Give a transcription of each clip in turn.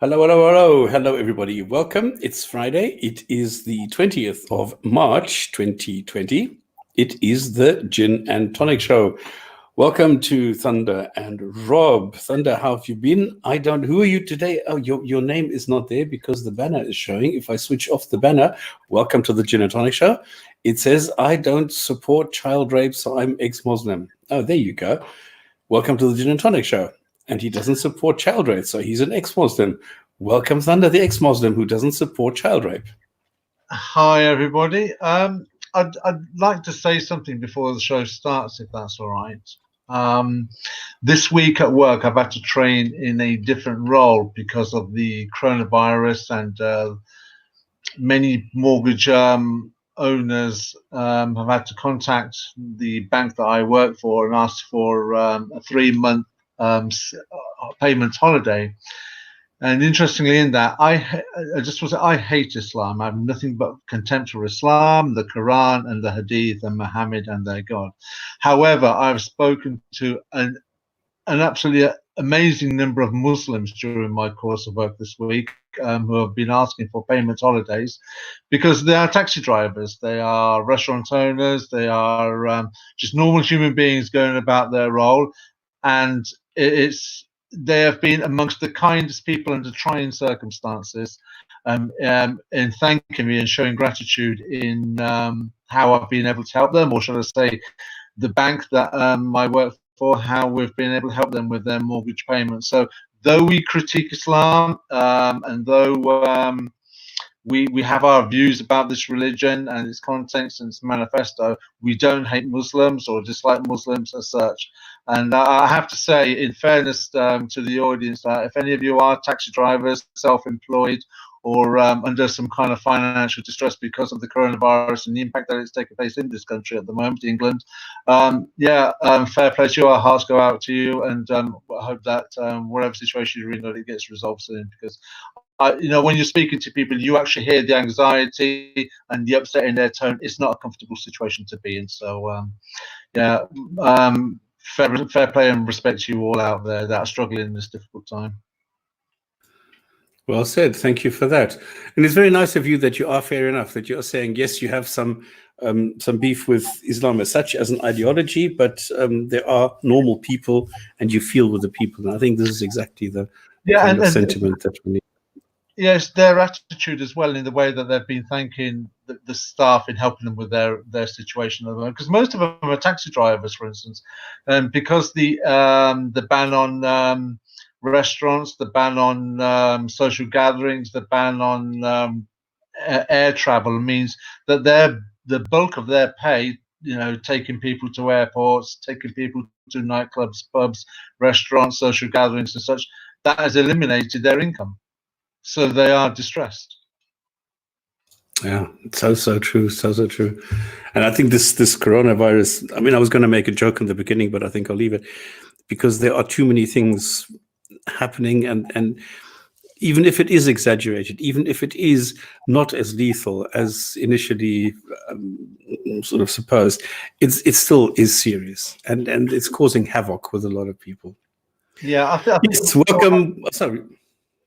Hello, hello, hello, hello, everybody. Welcome. It's Friday. It is the 20th of March, 2020. It is the Gin and Tonic Show. Welcome to Thunder and Rob. Thunder, how have you been? Who are you today? Oh, your name is not there because the banner is showing. If I switch off the banner, welcome to the Gin and Tonic Show. It says, I don't support child rape, so I'm ex-Muslim. Oh, there you go. Welcome to the Gin and Tonic Show. And he doesn't support child rape, so he's an ex-Muslim. Welcome, Thunder, the ex-Muslim who doesn't support child rape. Hi, everybody. I'd like to say something before the show starts, if that's all right. This week at work, I've had to train in a different role because of the coronavirus, and many mortgage owners have had to contact the bank that I work for and ask for a 3-month payment holiday. And interestingly, in that, I hate Islam. I have nothing but contempt for Islam, the Quran, and the Hadith, and Muhammad and their God. However, I've spoken to an absolutely amazing number of Muslims during my course of work this week who have been asking for payment holidays because they are taxi drivers, they are restaurant owners, they are just normal human beings going about their role, and they have been amongst the kindest people under trying circumstances in thanking me and showing gratitude in how I've been able to help them, or should I say the bank that I work for, how we've been able to help them with their mortgage payments. So though we critique Islam and though we have our views about this religion and its contents and its manifesto, we don't hate Muslims or dislike Muslims as such. And I have to say, in fairness to the audience, if any of you are taxi drivers, self-employed, or under some kind of financial distress because of the coronavirus and the impact that it's taking place in this country at the moment, England, fair play to you. Our hearts go out to you, and I hope that whatever situation you're in, that it gets resolved soon. Because when you're speaking to people, you actually hear the anxiety and the upset in their tone. It's not a comfortable situation to be in. So, fair play and respect to you all out there that are struggling in this difficult time. Well said. Thank you for that. And it's very nice of you that you are fair enough, that you're saying, yes, you have some beef with Islam as such as an ideology, but there are normal people and you feel with the people. And I think this is exactly the kind of sentiment that we need. Yes, their attitude as well, in the way that they've been thanking the staff in helping them with their situation at the moment, because most of them are taxi drivers, for instance, because the ban on restaurants, the ban on social gatherings, the ban on air travel means that the bulk of their pay, taking people to airports, taking people to nightclubs, pubs, restaurants, social gatherings and such, that has eliminated their income. So they are distressed. Yeah, so true, so true. And I think this coronavirus, I mean, I was going to make a joke in the beginning, but I think I'll leave it, because there are too many things happening, and even if it is exaggerated, even if it is not as lethal as initially sort of supposed, it still is serious, and it's causing havoc with a lot of people. Yeah, I think yes, welcome. Sorry.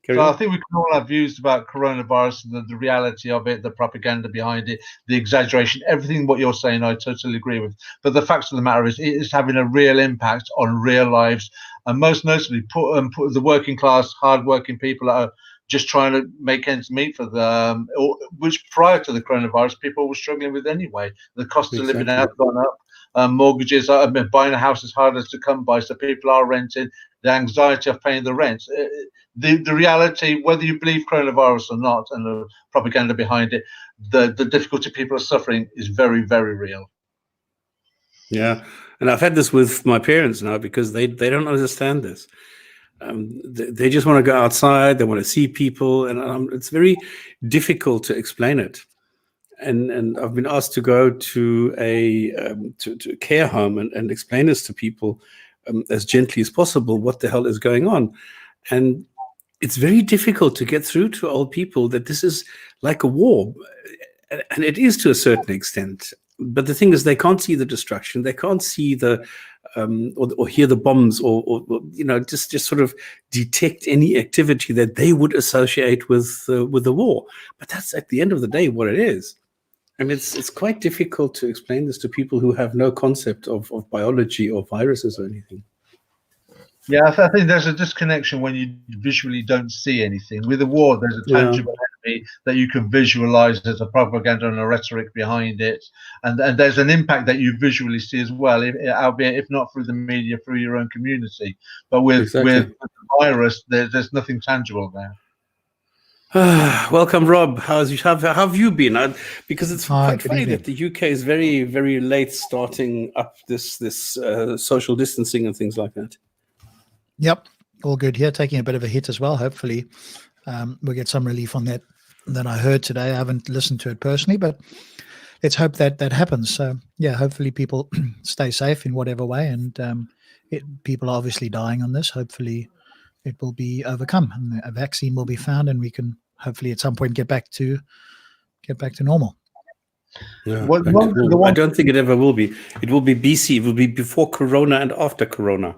So I think we can all have views about coronavirus, the reality of it, the propaganda behind it, the exaggeration, everything what you're saying, I totally agree with. But the fact of the matter is, it is having a real impact on real lives, and most notably, put the working class, hard-working people that are just trying to make ends meet for them, which prior to the coronavirus, people were struggling with anyway. The cost of living has gone up. Mortgages, buying a house is harder to come by, so people are renting. The anxiety of paying the rent. The reality, whether you believe coronavirus or not, and the propaganda behind it, the difficulty people are suffering is very, very real. Yeah, and I've had this with my parents now, because they don't understand this. They just want to go outside, they want to see people, and it's very difficult to explain it. And I've been asked to go to a care home and explain this to people as gently as possible, what the hell is going on. And it's very difficult to get through to old people that this is like a war. And it is to a certain extent. But the thing is, they can't see the destruction. They can't see the or hear the bombs, or just sort of detect any activity that they would associate with the war. But that's at the end of the day what it is. And it's quite difficult to explain this to people who have no concept of biology or viruses or anything. Yeah, I think there's a disconnection when you visually don't see anything. With the war, there's a tangible enemy that you can visualize. There's a propaganda and a rhetoric behind it, and there's an impact that you visually see as well, albeit if not through the media, through your own community. But with the virus, there's nothing tangible there. Welcome, Rob. How have you been? Because it's quite funny that the UK is very, very late starting up this social distancing and things like that. Yep, all good here. Taking a bit of a hit as well. Hopefully, we'll get some relief on that I heard today. I haven't listened to it personally, but let's hope that happens. So, yeah, hopefully people stay safe in whatever way, and people are obviously dying on this. Hopefully, it will be overcome, and a vaccine will be found, and we can hopefully at some point get back to normal. Yeah, I don't think it ever will be. It will be BC. It will be before Corona and after Corona.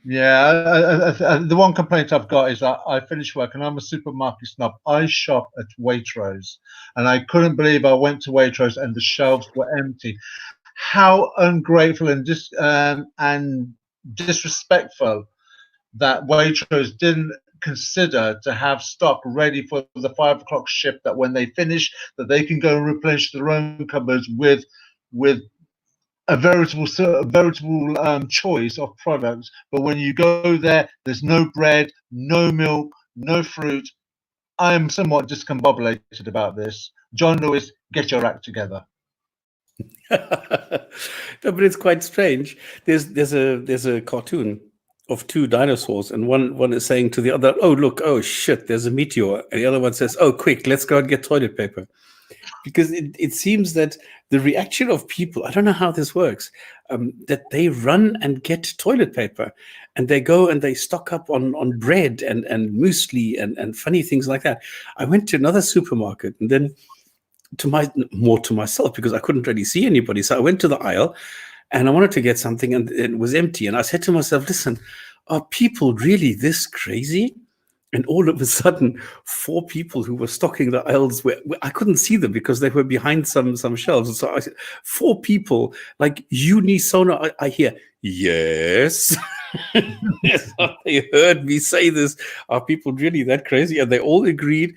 Yeah, the one complaint I've got is I finish work and I'm a supermarket snob. I shop at Waitrose, and I couldn't believe I went to Waitrose and the shelves were empty. How ungrateful and disrespectful that Waitrose didn't consider to have stock ready for the 5 o'clock shift, that when they finish, that they can go and replenish their own cupboards with a veritable choice of products. But when you go there, there's no bread, no milk, no fruit. I am somewhat discombobulated about this. John Lewis, get your act together. No, but it's quite strange. There's a cartoon of 2 dinosaurs, and one is saying to the other, "Oh look, oh shit, there's a meteor," and the other one says, "Oh quick, let's go and get toilet paper." Because it seems that the reaction of people, I don't know how this works, that they run and get toilet paper, and they go and they stock up on bread and muesli and funny things like that. I went to another supermarket, and then to myself, because I couldn't really see anybody. So I went to the aisle and I wanted to get something, and it was empty. And I said to myself, listen, are people really this crazy? And all of a sudden, 4 people who were stocking the aisles, I couldn't see them because they were behind some shelves. And so I said, 4 people, like unisono, I hear, yes. Yes, they heard me say this. Are people really that crazy? And they all agreed,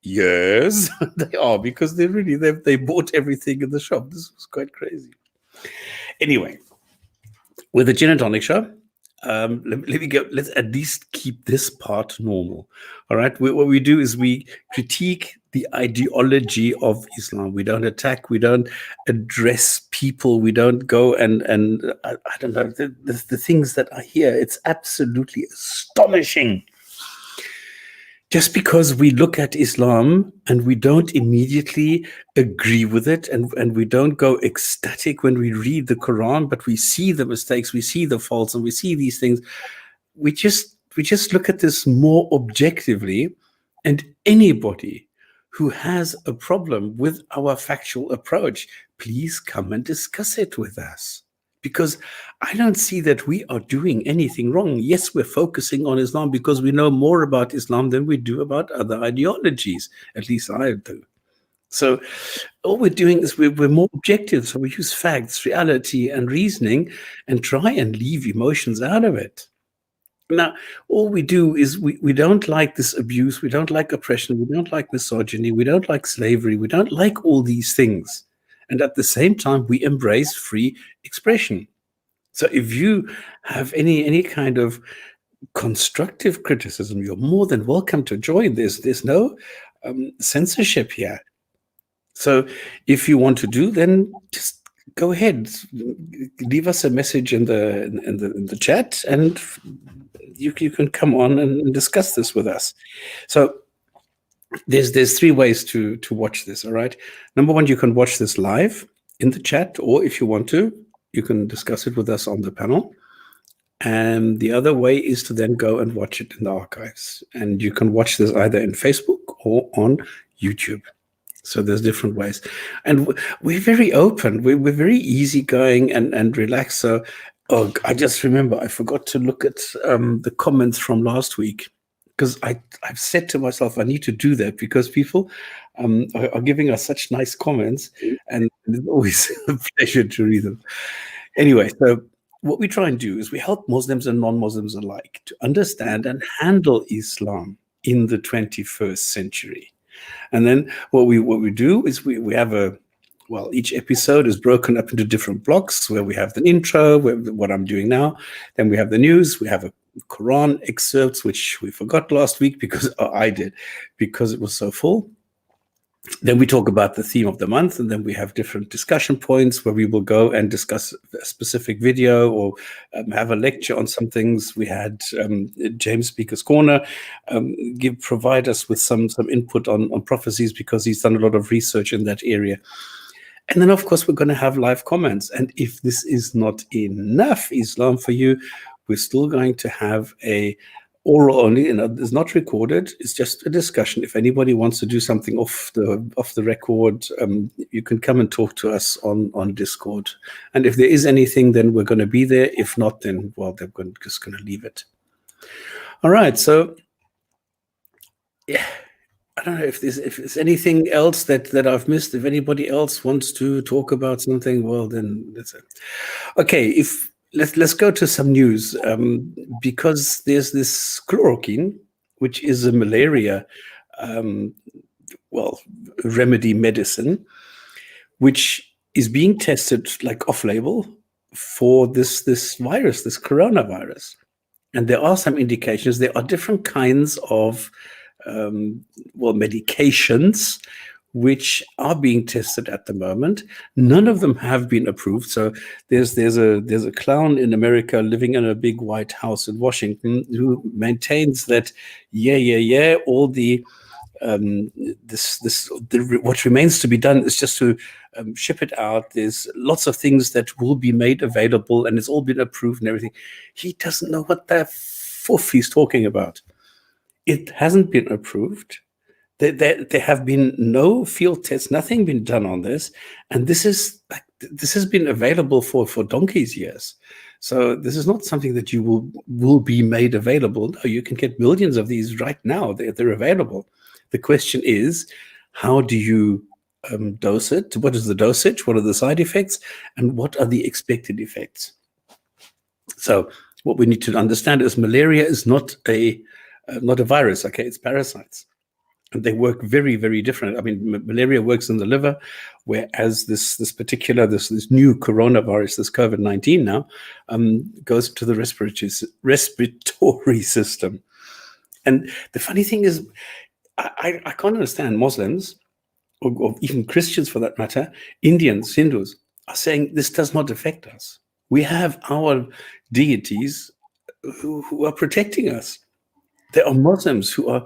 yes, they are, because they bought everything in the shop. This was quite crazy. Anyway, with the Gin and Tonic Show, let me go. Let's at least keep this part normal. All right. What we do is we critique the ideology of Islam. We don't attack. We don't address people. We don't go and I don't know, the things that I hear. It's absolutely astonishing. Just because we look at Islam and we don't immediately agree with it, and we don't go ecstatic when we read the Quran, but we see the mistakes, we see the faults, and we see these things, we just look at this more objectively. And anybody who has a problem with our factual approach, please come and discuss it with us. Because I don't see that we are doing anything wrong. Yes, we're focusing on Islam because we know more about Islam than we do about other ideologies. At least I do. So all we're doing is we're more objective. So we use facts, reality, and reasoning, and try and leave emotions out of it. Now, all we do is we don't like this abuse. We don't like oppression. We don't like misogyny. We don't like slavery. We don't like all these things. And at the same time, we embrace free expression. So if you have any kind of constructive criticism, you're more than welcome to join this. There's no censorship here. So if you want to do, then just go ahead. Leave us a message in the chat, and you can come on and discuss this with us. So there's 3 ways to watch this. All right. Number 1, you can watch this live in the chat, or if you want to, you can discuss it with us on the panel. And the other way is to then go and watch it in the archives. And you can watch this either in Facebook or on YouTube. So there's different ways. And we're very open. We're very easygoing and relaxed. So Oh, I just remember I forgot to look at the comments from last week, because I've said to myself I need to do that, because people are giving us such nice comments, and it's always a pleasure to read them. Anyway, so what we try and do is we help Muslims and non-Muslims alike to understand and handle Islam in the 21st century. And then what we do is we have each episode is broken up into different blocks, where we have the intro, what I'm doing now. Then we have the news. We have a Quran excerpts, which we forgot last week because I did, because it was so full. Then we talk about the theme of the month, and then we have different discussion points where we will go and discuss a specific video, or have a lecture on some things. We had James Speaker's Corner provide us with some input on prophecies, because he's done a lot of research in that area. And then, of course, we're going to have live comments. And if this is not enough Islam for you, we're still going to have a oral only, and it's not recorded. It's just a discussion. If anybody wants to do something off the record, you can come and talk to us on Discord. And if there is anything, then we're going to be there. If not, then, well, they're just going to leave it. All right. So, yeah. I don't know if there's anything else that I've missed. If anybody else wants to talk about something, well, then that's it. Okay, let's go to some news, because there's this chloroquine, which is a malaria remedy medicine, which is being tested like off-label for this virus, this coronavirus. And there are some indications. There are different kinds of medications which are being tested at the moment. None of them have been approved. So there's a clown in America living in a big white house in Washington who maintains that all the what remains to be done is just to ship it out. There's lots of things that will be made available, and it's all been approved and everything. He doesn't know what the fuff he's talking about. It hasn't been approved. There have been no field tests, nothing been done on this, and this has been available for donkey's years. So this is not something that you will be made available. No, you can get millions of these right now. They're available. The question is, how do you dose it? What is the dosage? What are the side effects? And what are the expected effects? So what we need to understand is malaria is not a virus, okay? It's parasites. And they work very, very different. I mean, malaria works in the liver, whereas this new coronavirus, this COVID-19 now, goes to the respiratory system. And the funny thing is, I can't understand Muslims, or even Christians for that matter, Indians, Hindus, are saying this does not affect us. We have our deities who are protecting us. There are Muslims who are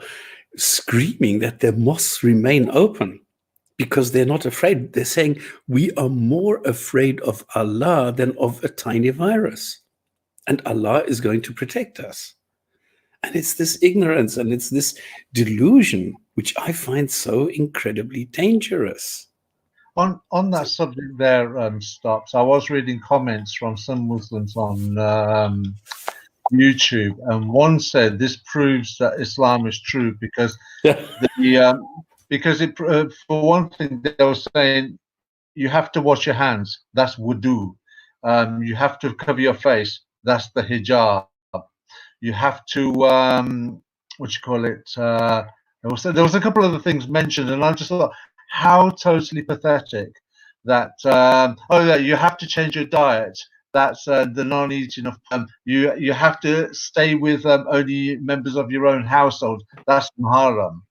screaming that their mosques remain open because they're not afraid. They're saying we are more afraid of Allah than of a tiny virus, and Allah is going to protect us. And it's this ignorance and it's this delusion which I find so incredibly dangerous. On that subject there, Stops, I was reading comments from some Muslims on YouTube, and one said this proves that Islam is true because because for one thing, they were saying you have to wash your hands, that's wudu. You have to cover your face, that's the hijab. You have to there was a couple of the things mentioned, and I just thought how totally pathetic that you have to change your diet. That's the non-eating of you have to stay with only members of your own household. That's haram.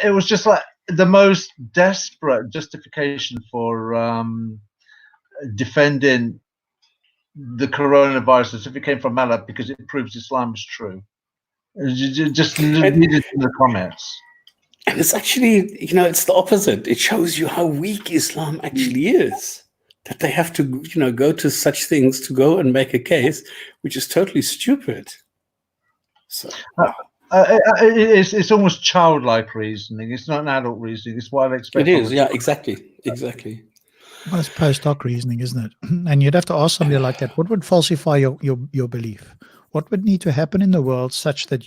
It was just like the most desperate justification for defending the coronavirus as if it came from Allah because it proves Islam is true. Just read it in the comments. And it's actually, it's the opposite. It shows you how weak Islam actually is. That they have to, go to such things to go and make a case, which is totally stupid. So it's almost childlike reasoning. It's not an adult reasoning. It's what I expect. It is, yeah, exactly. Well, it's post hoc reasoning, isn't it? And you'd have to ask somebody like that, what would falsify your belief? What would need to happen in the world such that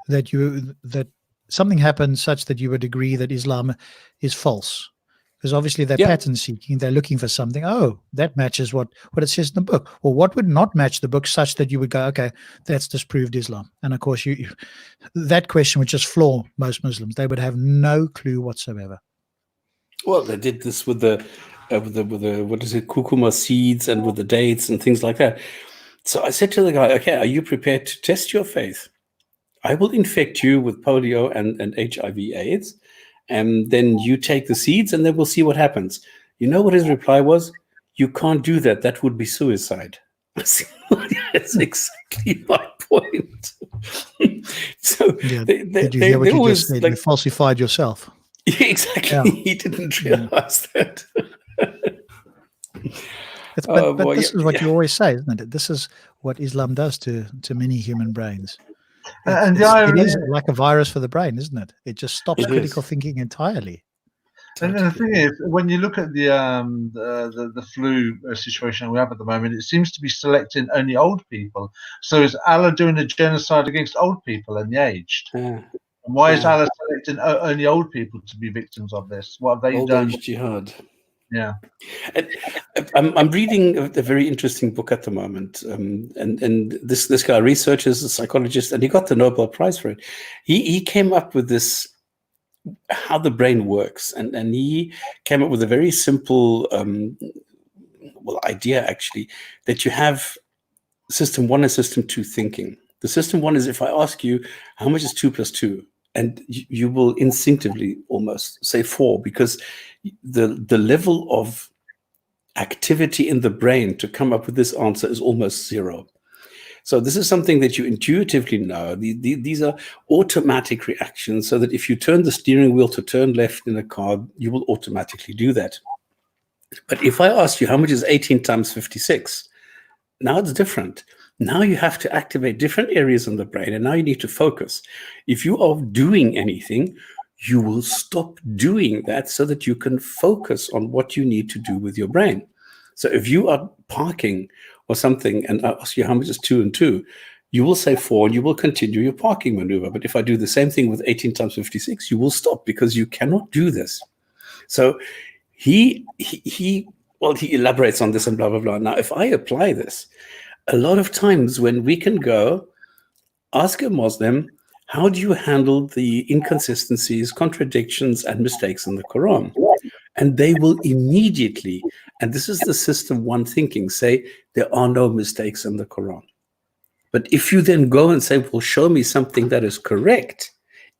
that something happens such that you would agree that Islam is false? Because obviously they're Yeah. pattern seeking, they're looking for something. Oh, that matches what it says in the book. Or what would not match the book such that you would go, okay, that's disproved Islam. And of course, that question would just floor most Muslims. They would have no clue whatsoever. Well, they did this with the what is it, kurkuma seeds and with the dates and things like that. So I said to the guy, okay, are you prepared to test your faith? I will infect you with polio and HIV/AIDS, and then you take the seeds and then we'll see what happens. You know what his reply was? You can't do that. That would be suicide. That's exactly my point. So Yeah. they Did you hear what you always just said? like, You falsified yourself. exactly. Yeah. He didn't realize that. But boy, this yeah, is what yeah. you always say, isn't it? This is what Islam does to many human brains. And the It irony, is like a virus for the brain, isn't it? It just stops It critical is. thinking entirely. and the thing is, when you look at the flu situation we have at the moment, it seems to be selecting only old people. So is Allah doing a genocide against old people and the aged? Yeah. And why is Yeah. Allah selecting only old people to be victims of this? What have they Old done? age jihad. Yeah. And I'm reading a very interesting book at the moment, and this guy researches, a psychologist, and he got the Nobel Prize for it. He came up with this, how the brain works, and he came up with a very simple idea, actually, that you have system 1 and system 2 thinking. The system 1 is, if I ask you how much is 2 plus 2, and you will instinctively almost say 4, because the level of activity in the brain to come up with this answer is almost 0. So this is something that you intuitively know. These are automatic reactions, so that if you turn the steering wheel to turn left in a car, you will automatically do that. But if I ask you how much is 18 times 56, now it's different. Now you have to activate different areas in the brain, and now you need to focus. If you are doing anything, you will stop doing that so that you can focus on what you need to do with your brain. So if you are parking or something and I ask you how much is 2 and 2, you will say 4 and you will continue your parking maneuver. But if I do the same thing with 18 times 56, you will stop, because you cannot do this. So he elaborates on this and blah, blah, blah. Now, if I apply this, a lot of times when we can go ask a Muslim, how do you handle the inconsistencies, contradictions, and mistakes in the Quran? And they will immediately, and this is the system 1 thinking, say there are no mistakes in the Quran. But if you then go and say, well, show me something that is correct,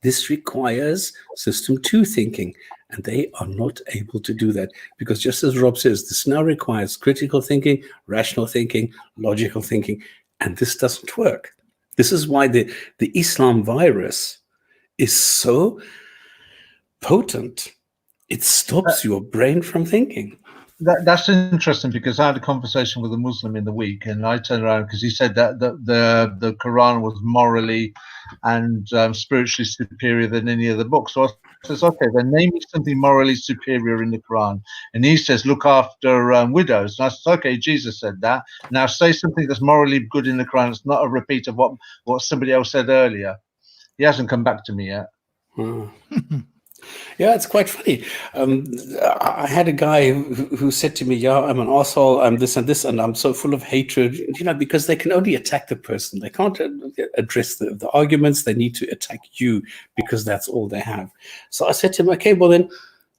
this requires system 2 thinking. And they are not able to do that, because just as Rob says, this now requires critical thinking, rational thinking, logical thinking, and this doesn't work. This is why the Islam virus is so potent. It stops your brain from thinking. That's interesting, because I had a conversation with a Muslim in the week, and I turned around because he said that the Quran was morally and spiritually superior than any other book. So I says, okay, then name me something morally superior in the Quran. And he says, look after widows. And I said, okay, Jesus said that. Now say something that's morally good in the Quran. It's not a repeat of what somebody else said earlier. He hasn't come back to me yet. Yeah, it's quite funny. I had a guy who said to me, yeah, I'm an asshole, I'm this and this, and I'm so full of hatred, because they can only attack the person. They can't address the arguments. They need to attack you, because that's all they have. So I said to him, okay, well then,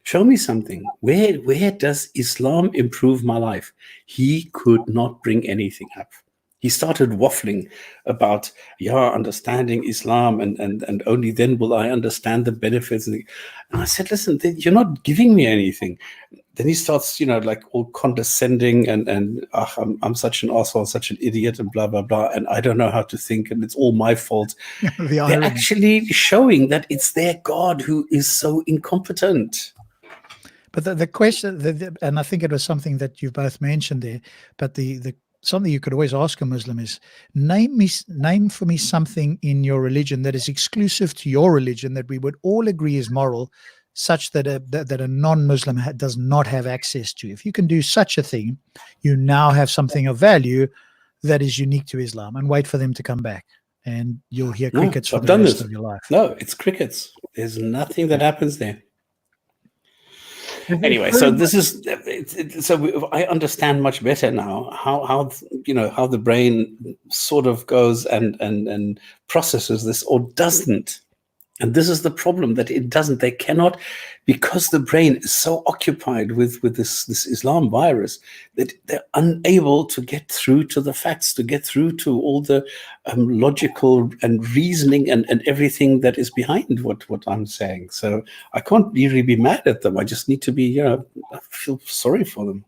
show me something. Where does Islam improve my life? He could not bring anything up. He started waffling about, understanding Islam, and only then will I understand the benefits. And I said, listen, you're not giving me anything. Then he starts, like all condescending and I'm such an asshole, such an idiot, and blah, blah, blah. And I don't know how to think, and it's all my fault. They're actually showing that it's their God who is so incompetent. But the question, and I think it was something that you both mentioned there, but the something you could always ask a Muslim is, name for me something in your religion that is exclusive to your religion that we would all agree is moral, such that a non-Muslim does not have access to. If you can do such a thing, you now have something of value that is unique to Islam, and wait for them to come back, and you'll hear crickets for the rest of your life. No, it's crickets. There's nothing that happens there. Anyway, so this is so I understand much better now how the brain sort of goes and processes this or doesn't. And this is the problem, that it doesn't. They cannot, because the brain is so occupied with this Islam virus, that they're unable to get through to the facts, to get through to all the logical and reasoning and everything that is behind what I'm saying. So I can't really be mad at them. I just need to be, I feel sorry for them.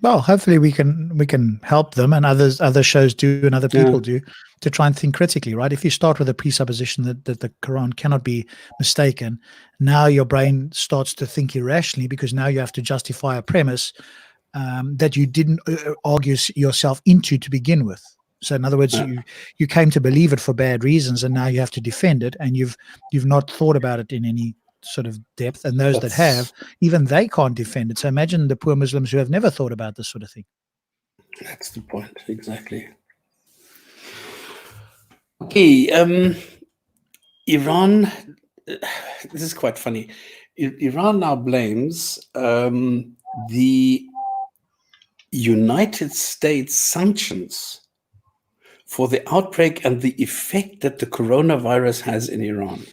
Well, hopefully we can help them, and other shows do, and other people do, to try and think critically, right? If you start with a presupposition that the Quran cannot be mistaken, now your brain starts to think irrationally, because now you have to justify a premise that you didn't argue yourself into to begin with. So in other words, you came to believe it for bad reasons, and now you have to defend it, and you've not thought about it in any sort of depth, and those that have, even they can't defend it. So imagine the poor Muslims who have never thought about this sort of thing. That's the point, exactly. Okay, Iran, this is quite funny. Iran now blames the United States sanctions for the outbreak and the effect that the coronavirus has in Iran.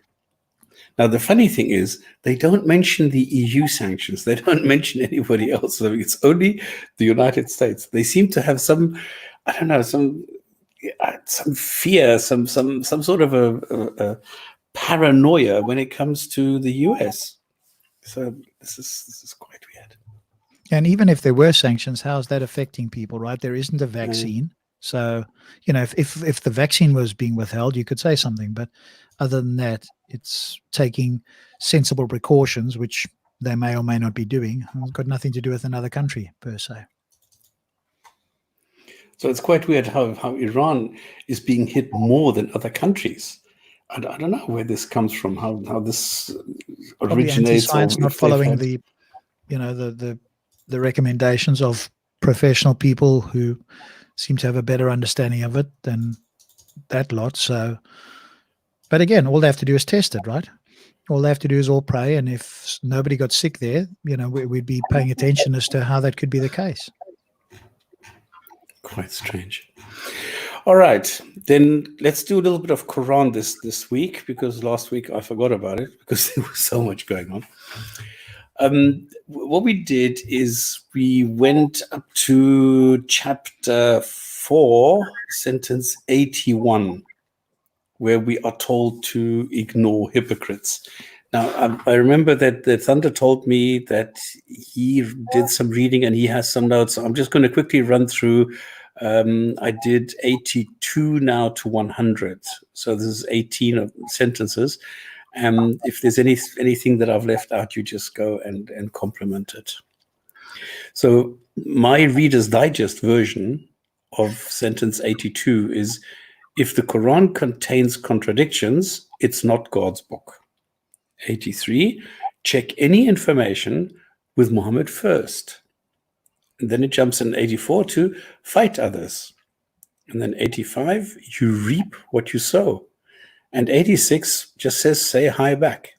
Now, the funny thing is, they don't mention the EU sanctions. They don't mention anybody else. So it's only the United States. They seem to have some, I don't know, some fear, some sort of a paranoia when it comes to the US. So this is quite weird. And even if there were sanctions, how is that affecting people, right? There isn't a vaccine. So, if the vaccine was being withheld, you could say something. But other than that, it's taking sensible precautions, which they may or may not be doing. It's got nothing to do with another country, per se. So it's quite weird how Iran is being hit more than other countries. I don't know where this comes from, how this originates. Science not following the recommendations of professional people who seem to have a better understanding of it than that lot. So, but again, all they have to do is test it, right? All they have to do is all pray, and if nobody got sick there, we'd be paying attention as to how that could be the case. Quite strange. All right, then let's do a little bit of Quran this week, because last week I forgot about it because there was so much going on. What we did is we went up to chapter 4, sentence 81, where we are told to ignore hypocrites. Now, I remember that the Thunder told me that he did some reading and he has some notes. So I'm just going to quickly run through. I did 82 now to 100. So this is 18 of sentences. If there's anything that I've left out, you just go and compliment it. So my Reader's Digest version of sentence 82 is, if the Quran contains contradictions, it's not God's book. 83, check any information with Muhammad first. And then it jumps in 84 to fight others. And then 85, you reap what you sow. And 86 just says, say hi back.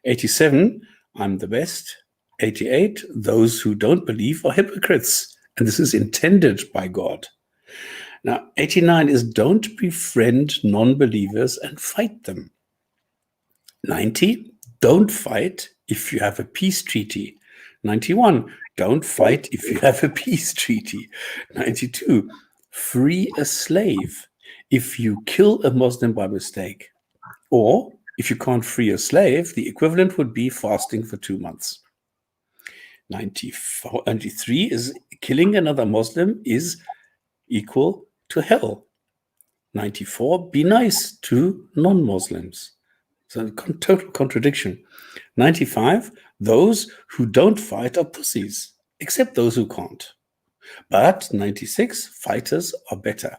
87, I'm the best. 88, those who don't believe are hypocrites. And this is intended by God. Now, 89 is, don't befriend non-believers and fight them. 90, don't fight if you have a peace treaty. 91, don't fight if you have a peace treaty. 92, free a slave if you kill a Muslim by mistake. Or if you can't free a slave, the equivalent would be fasting for 2 months. 93 is, killing another Muslim is equal to hell. 94, be nice to non-Muslims. So total contradiction. 95, those who don't fight are pussies, except those who can't. But 96, fighters are better.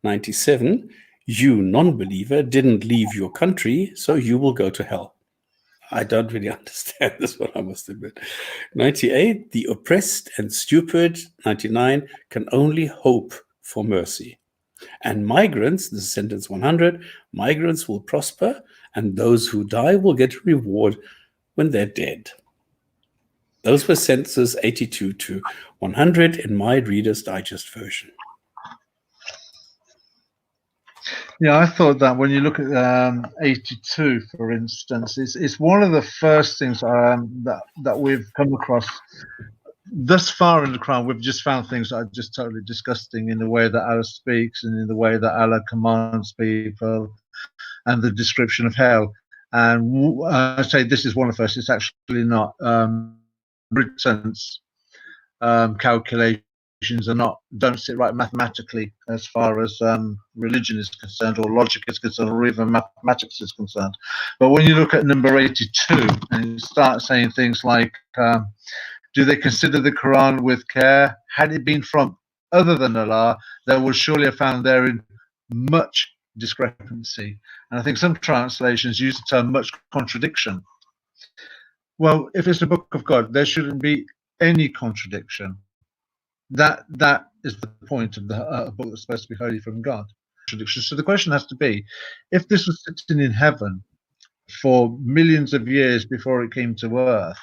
97, you non-believer didn't leave your country, so you will go to hell. I don't really understand this one, I must admit. 98, the oppressed and stupid. 99, can only hope for mercy. And migrants, this is sentence 100, migrants will prosper, and those who die will get a reward when they're dead. Those were sentences 82 to 100 in my Reader's Digest version. Yeah, I thought that when you look at 82, for instance, it's one of the first things that we've come across thus far in the Quran. We've just found things that are just totally disgusting in the way that Allah speaks and in the way that Allah commands people and the description of hell. And I say this is one of the first. It's actually not. Britain's calculations don't sit right mathematically as far as religion is concerned, or logic is concerned, or even mathematics is concerned. But when you look at number 82 and you start saying things like, do they consider the Quran with care? Had it been from other than Allah, they would surely have found therein much discrepancy. And I think some translations use the term much contradiction. Well, if it's the book of God, there shouldn't be any contradiction. That is the point of the book that's supposed to be holy from God. So the question has to be, if this was sitting in heaven for millions of years before it came to earth,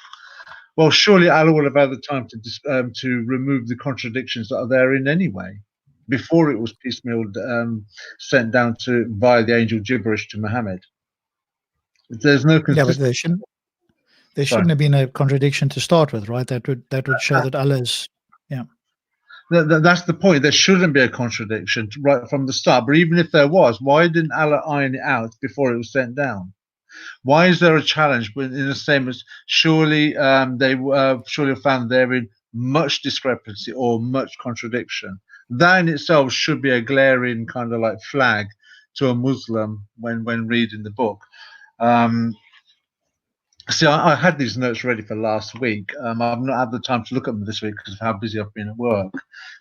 well, surely Allah would have had the time to remove the contradictions that are therein anyway, before it was piecemeal sent down via the angel gibberish to Muhammad. There's no consistency. Yeah, but there shouldn't have been a contradiction to start with, right? That would show that Allah is, yeah. That's the point. There shouldn't be a contradiction right from the start. But even if there was, why didn't Allah iron it out before it was sent down? Why is there a challenge? But in the same as surely they surely have found therein much discrepancy or much contradiction. That in itself should be a glaring kind of like flag to a Muslim when reading the book. See, I had these notes ready for last week. I've not had the time to look at them this week because of how busy I've been at work.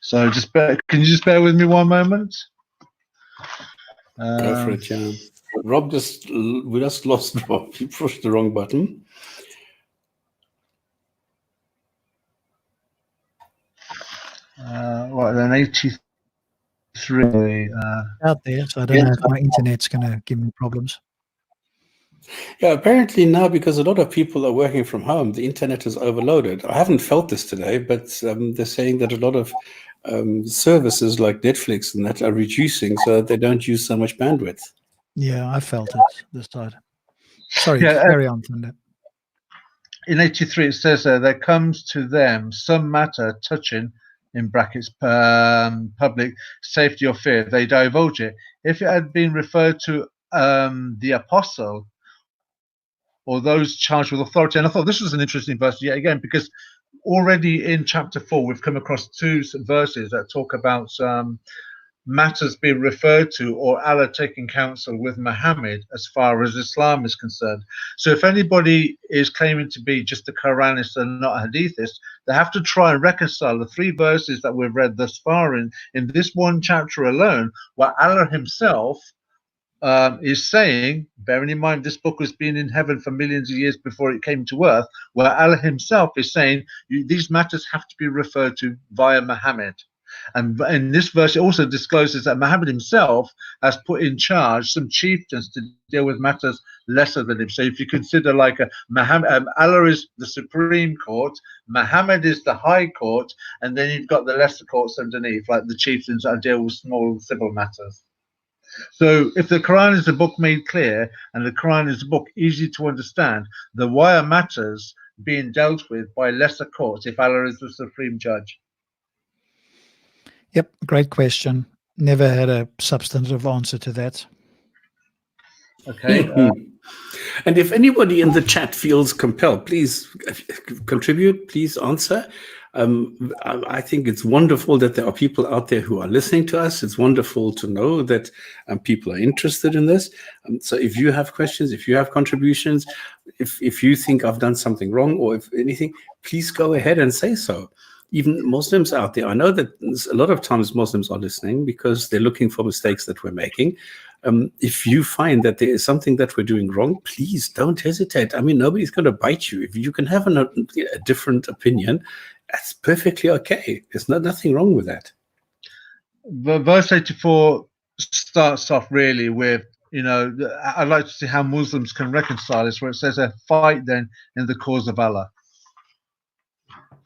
So can you just bear with me one moment? Go for it, yeah. Rob we just lost Rob. He pushed the wrong button. Right then, 83. Out there, so I don't know if my internet's going to give me problems. Yeah, apparently now, because a lot of people are working from home, the internet is overloaded. I haven't felt this today, but they're saying that a lot of services like Netflix and that are reducing so that they don't use so much bandwidth. Yeah, I felt it this side. Sorry, carry on, Thunder. In 83, it says there comes to them some matter touching, in brackets, public safety or fear. They divulge it. If it had been referred to the apostle or those charged with authority, and I thought this was an interesting verse yet again, because already in chapter 4 we've come across two verses that talk about matters being referred to or Allah taking counsel with Muhammad as far as Islam is concerned. So if anybody is claiming to be just a Quranist and not a Hadithist, they have to try and reconcile the three verses that we've read thus far in this one chapter alone, where Allah himself is saying, bearing in mind this book has been in heaven for millions of years before it came to earth, where Allah himself is saying these matters have to be referred to via Muhammad. And in this verse, it also discloses that Muhammad himself has put in charge some chieftains to deal with matters lesser than him. So if you consider like Allah is the supreme court, Muhammad is the high court, and then you've got the lesser courts underneath, like the chieftains that deal with small civil matters. So if the Quran is a book made clear and the Quran is a book easy to understand, then why are matters being dealt with by lesser courts if Allah is the supreme judge? Yep, great question. Never had a substantive answer to that. Okay. And if anybody in the chat feels compelled, please contribute, please answer. I think it's wonderful that there are people out there who are listening to us. It's wonderful to know that people are interested in this. So if you have questions, if you have contributions, if you think I've done something wrong or if anything, please go ahead and say so. Even Muslims out there, I know that a lot of times Muslims are listening because they're looking for mistakes that we're making. If you find that there is something that we're doing wrong, please don't hesitate. I mean, nobody's going to bite you. If you can have a different opinion, that's perfectly okay. There's nothing wrong with that. Verse 84 starts off really with, I'd like to see how Muslims can reconcile this, where it says, fight then in the cause of Allah.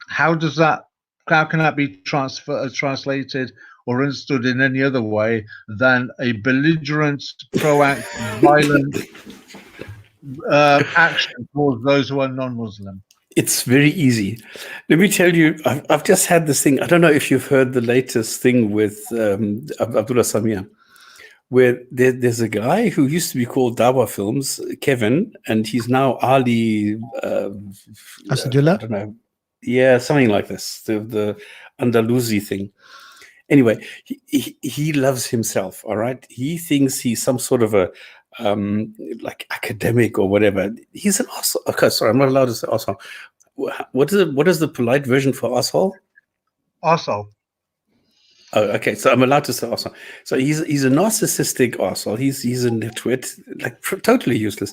How can that be translated or understood in any other way than a belligerent, proactive, violent action towards those who are non-Muslim? It's very easy. Let me tell you, I've just had this thing. I don't know if you've heard the latest thing with Abdullah Samia, where there's a guy who used to be called Dawa Films, Kevin, and he's now Ali. Asadullah? I don't know. Yeah, something like this. The Andalusi thing. Anyway, he loves himself. All right, he thinks he's some sort of a like academic or whatever. He's an asshole. Okay, sorry, I'm not allowed to say asshole. What is the polite version for asshole? Asshole. Oh, okay. So I'm allowed to say asshole. So he's a narcissistic asshole. He's a nitwit, like totally useless.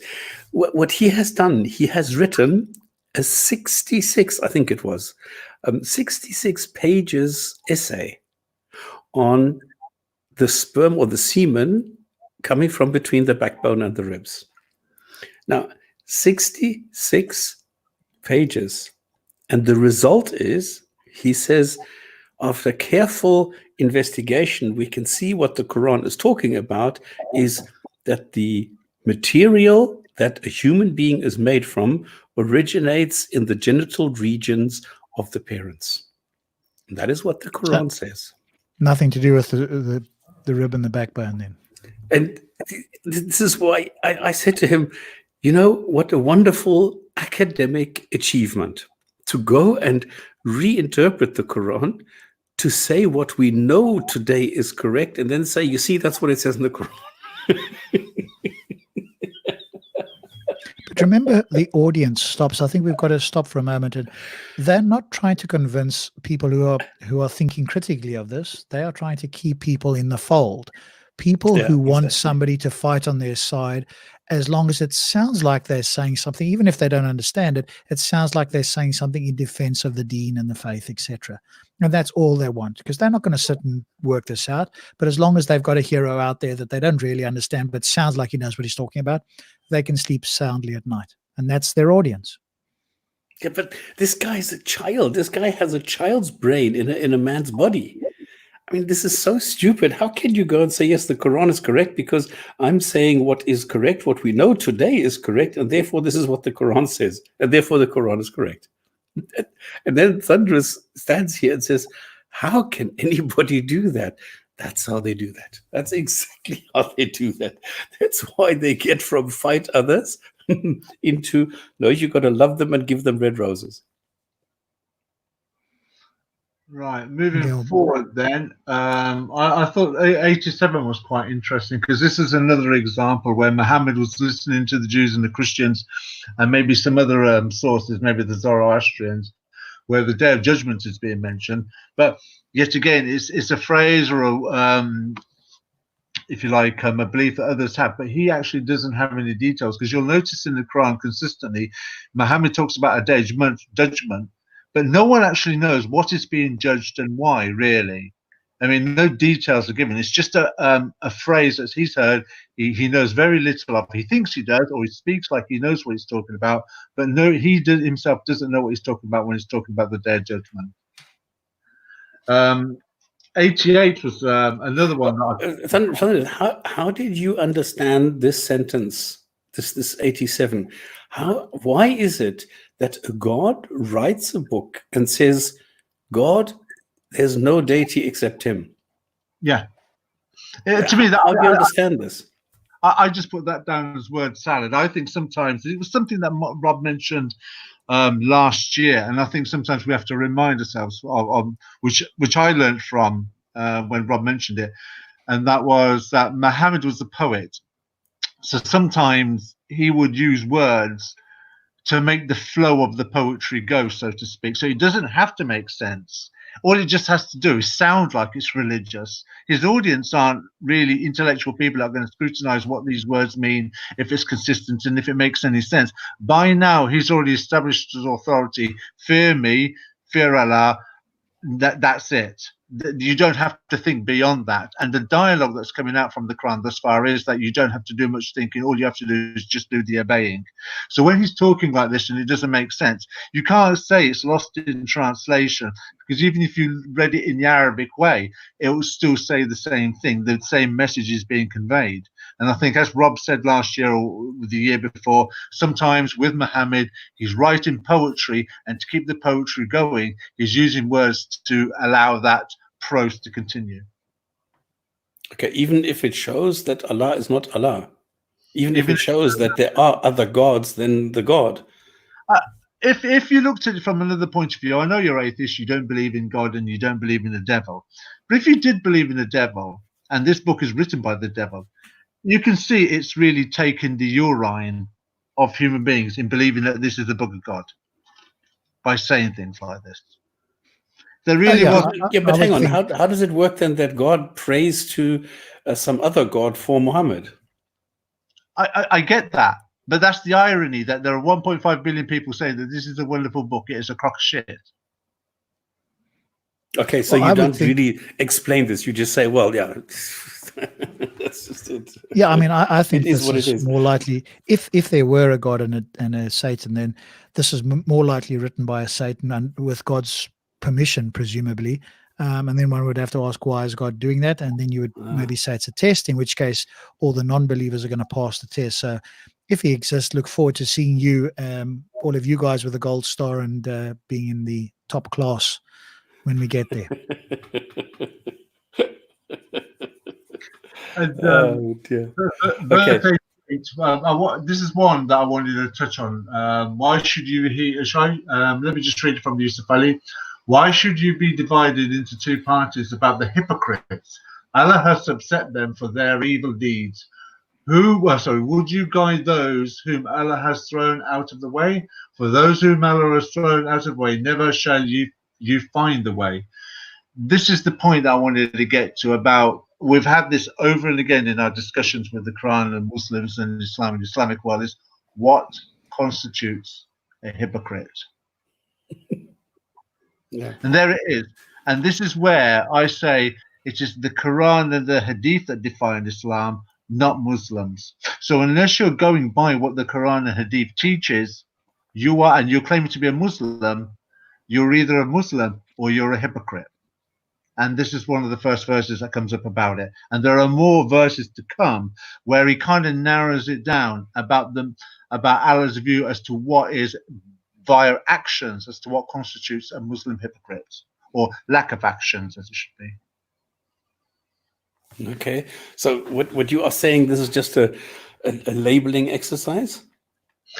What he has done, he has written a 66, I think it was, 66 pages essay on the sperm or the semen coming from between the backbone and the ribs. Now, 66 pages. And the result is, he says, after careful investigation, we can see what the Quran is talking about is that the material that a human being is made from originates in the genital regions of the parents. And that is what the Quran says. Nothing to do with the rib and the backbone then. And this is why I said to him, what a wonderful academic achievement to go and reinterpret the Quran to say what we know today is correct and then say, you see, that's what it says in the Quran. But remember, the audience stops. I think we've got to stop for a moment. And they're not trying to convince people who are thinking critically of this. They are trying to keep people in the fold. People who want somebody to fight on their side, as long as it sounds like they're saying something, even if they don't understand it, it sounds like they're saying something in defense of the deen and the faith, etc. And that's all they want, because they're not going to sit and work this out. But as long as they've got a hero out there that they don't really understand, but sounds like he knows what he's talking about, they can sleep soundly at night. And that's their audience. Yeah, but this guy's a child. This guy has a child's brain in a man's body. I mean, this is so stupid. How can you go and say, yes, the Quran is correct because I'm saying what is correct, what we know today is correct, and therefore this is what the Quran says, and therefore the Quran is correct. And then Thunderous stands here and says, how can anybody do that? That's how they do that. That's exactly how they do that. That's why they get from fight others into, no, you got to love them and give them red roses. Right, moving forward then, I thought 87 was quite interesting because this is another example where Muhammad was listening to the Jews and the Christians and maybe some other sources, maybe the Zoroastrians, where the Day of Judgment is being mentioned. But yet again, it's a phrase or if you like, a belief that others have, but he actually doesn't have any details, because you'll notice in the Quran consistently, Muhammad talks about a day of judgment, but no one actually knows what is being judged and why, really. I mean, no details are given. It's just a phrase that he's heard. He knows very little of. He thinks he does, or he speaks like he knows what he's talking about, but no, himself doesn't know what he's talking about when he's talking about the Day of Judgment. 88 was another one. How did you understand this sentence, this 87? Why is it that God writes a book and says, God, there's no deity except him? Yeah. To me, how do you understand this? I just put that down as word salad. I think sometimes it was something that Rob mentioned last year, and I think sometimes we have to remind ourselves of which I learned from when Rob mentioned it, and that was that Muhammad was a poet. So sometimes he would use words to make the flow of the poetry go, so to speak. So it doesn't have to make sense. All it just has to do is sound like it's religious. His audience aren't really intellectual people that are going to scrutinize what these words mean, if it's consistent and if it makes any sense. By now, he's already established his authority. Fear me, fear Allah. That's it. You don't have to think beyond that. And the dialogue that's coming out from the Quran thus far is that you don't have to do much thinking. All you have to do is just do the obeying. So when he's talking like this and it doesn't make sense, you can't say it's lost in translation, because even if you read it in the Arabic way, it will still say the same thing. The same message is being conveyed. And I think, as Rob said last year or the year before, sometimes with Muhammad, he's writing poetry, and to keep the poetry going, he's using words to allow that prose to continue. Okay, even if it shows that Allah is not Allah, even if it shows that there are other gods than the God. If you looked at it from another point of view, I know you're atheist, you don't believe in God and you don't believe in the devil. But if you did believe in the devil, and this book is written by the devil, you can see it's really taken the urine of human beings in believing that this is the book of God by saying things like this. There really was. Yeah, but hang on. How does it work then that God prays to some other God for Muhammad? I get that, but that's the irony, that there are 1.5 billion people saying that this is a wonderful book. It is a crock of shit. Okay, so you don't really explain this. You just say, well, yeah. That's just it. Yeah, I mean, I think this is more likely, if there were a God and a Satan, then this is more likely written by a Satan and with God's permission, presumably. And then one would have to ask, why is God doing that? And then you would maybe say it's a test, in which case all the non-believers are going to pass the test. So if he exists, look forward to seeing you, all of you guys with a gold star and being in the top class when we get there. And, oh dear. Okay. This is one that I wanted to touch on. Why should you let me just read it from Yusuf Ali. Why should you be divided into two parties about the hypocrites? Allah has upset them for their evil deeds. Would you guide those whom Allah has thrown out of the way? For those whom Allah has thrown out of the way, never shall you find the way. This is the point that I wanted to get to about. We've had this over and again in our discussions with the Quran and Muslims and Islam and Islamic world, is what constitutes a hypocrite. Yeah. And there it is. And this is where I say it is the Quran and the Hadith that define Islam, not Muslims. So unless you're going by what the Quran and Hadith teaches, and you're claiming to be a Muslim, you're either a Muslim or you're a hypocrite. And this is one of the first verses that comes up about it. And there are more verses to come where he kind of narrows it down about Allah's view as to what is via actions, as to what constitutes a Muslim hypocrite, or lack of actions, as it should be. Okay. So what you are saying, this is just a labeling exercise?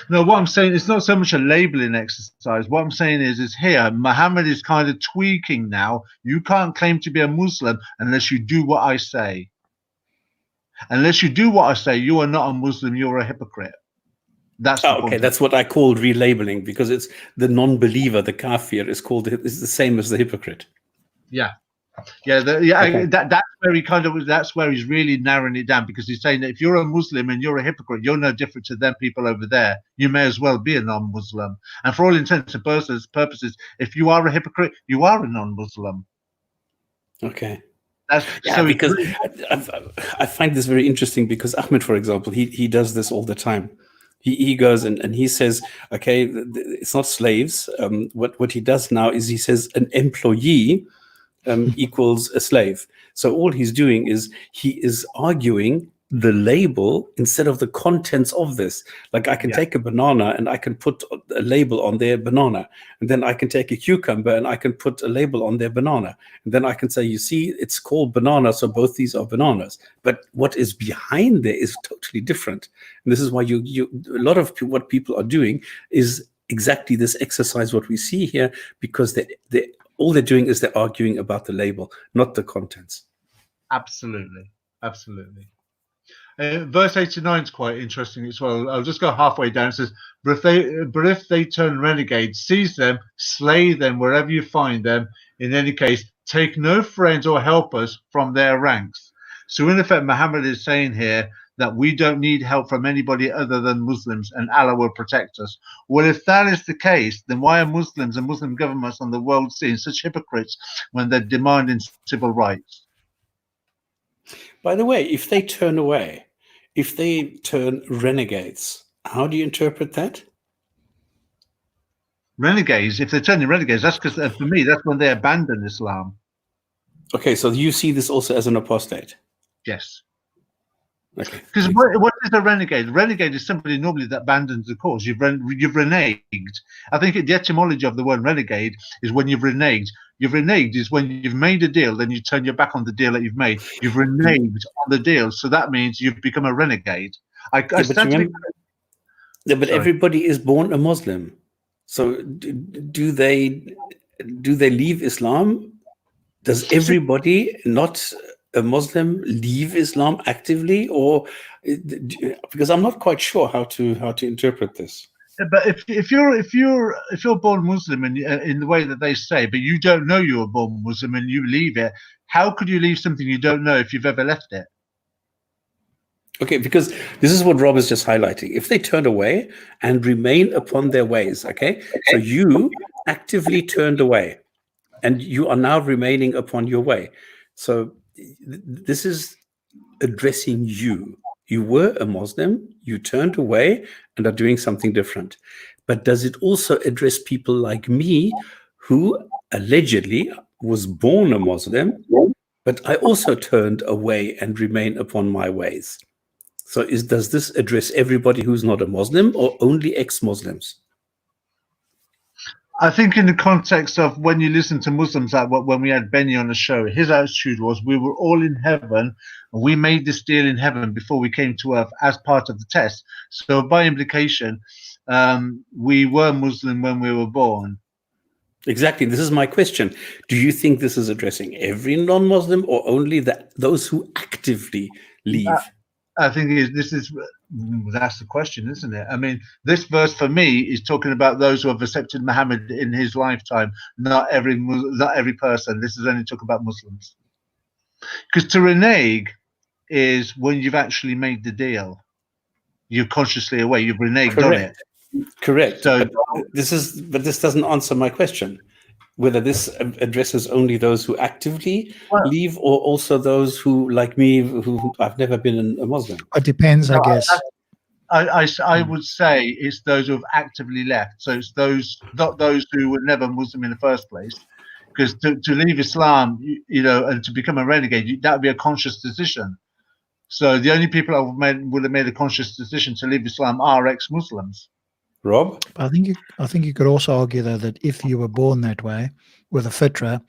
No, what I'm saying, it's not so much a labeling exercise. What I'm saying is here, Muhammad is kind of tweaking now. You can't claim to be a Muslim unless you do what I say. Unless you do what I say, you are not a Muslim, you're a hypocrite. That's okay. That's what I call relabeling, because it's the non-believer, the kafir, is the same as the hypocrite. Yeah. Okay. That's where he's really narrowing it down, because he's saying that if you're a Muslim and you're a hypocrite, you're no different to them people over there. You may as well be a non-Muslim. And for all intents and purposes, if you are a hypocrite, you are a non-Muslim. Okay. So because I find this very interesting, because Ahmed, for example, he does this all the time. He goes and he says, okay, it's not slaves. What he does now is he says an employee equals a slave. So all he's doing is he is arguing the label instead of the contents of this. Like I can take a banana and I can put a label on their banana, and then I can take a cucumber and I can put a label on their banana, and then I can say, you see, it's called banana, so both these are bananas. But what is behind there is totally different. And this is why a lot of what people are doing is exactly this exercise, what we see here, because all they're doing is they're arguing about the label, not the contents. Absolutely. Verse 89 is quite interesting as well. I'll just go halfway down. It says, but if they turn renegades, seize them, slay them wherever you find them. In any case, take no friends or helpers from their ranks. So in effect, Muhammad is saying here that we don't need help from anybody other than Muslims, and Allah will protect us. Well, if that is the case, then why are Muslims and Muslim governments on the world scene such hypocrites when they're demanding civil rights? By the way, if they turn away, if they turn renegades, how do you interpret that? Renegades, if they're turning renegades, that's because, for me, that's when they abandon Islam. Okay, so you see this also as an apostate? Yes. Okay. Because what is a renegade? Renegade is somebody normally that abandons the cause. You've reneged. I think the etymology of the word renegade is when you've reneged. You've reneged is when you've made a deal, then you turn your back on the deal that you've made. You've reneged on the deal, so that means you've become a renegade. But everybody is born a Muslim. So do they leave Islam? Does everybody not a Muslim leave Islam actively, or because I'm not quite sure how to interpret this? But if you're born Muslim and in the way that they say, but you don't know you were born Muslim and you leave it, how could you leave something you don't know if you've ever left it? Okay, because this is what Rob is just highlighting. If they turn away and remain upon their ways, okay, so you actively turned away and you are now remaining upon your way. So this is addressing you. You were a Muslim, you turned away and are doing something different. But does it also address people like me who allegedly was born a Muslim, but I also turned away and remain upon my ways? So does this address everybody who's not a Muslim or only ex-Muslims? I think in the context of when you listen to Muslims, like when we had Benny on the show, his attitude was we were all in heaven and we made this deal in heaven before we came to earth as part of the test. So by implication, we were Muslim when we were born. Exactly. This is my question. Do you think this is addressing every non-Muslim or only those who actively leave? I think that's the question, isn't it? I mean, this verse for me is talking about those who have accepted Muhammad in his lifetime, not every person. This is only talking about Muslims. Because to renege is when you've actually made the deal. You're consciously aware. You've reneged on it. Correct. So, but this doesn't answer my question. Whether this addresses only those who actively leave or also those who, like me, who I've never been a Muslim. It depends, I guess. I would say it's those who have actively left. So it's not those who were never Muslim in the first place. Because to leave Islam, and to become a renegade, that would be a conscious decision. So the only people that would have made a conscious decision to leave Islam are ex-Muslims. Rob? I think you could also argue, though, that if you were born that way with a fitra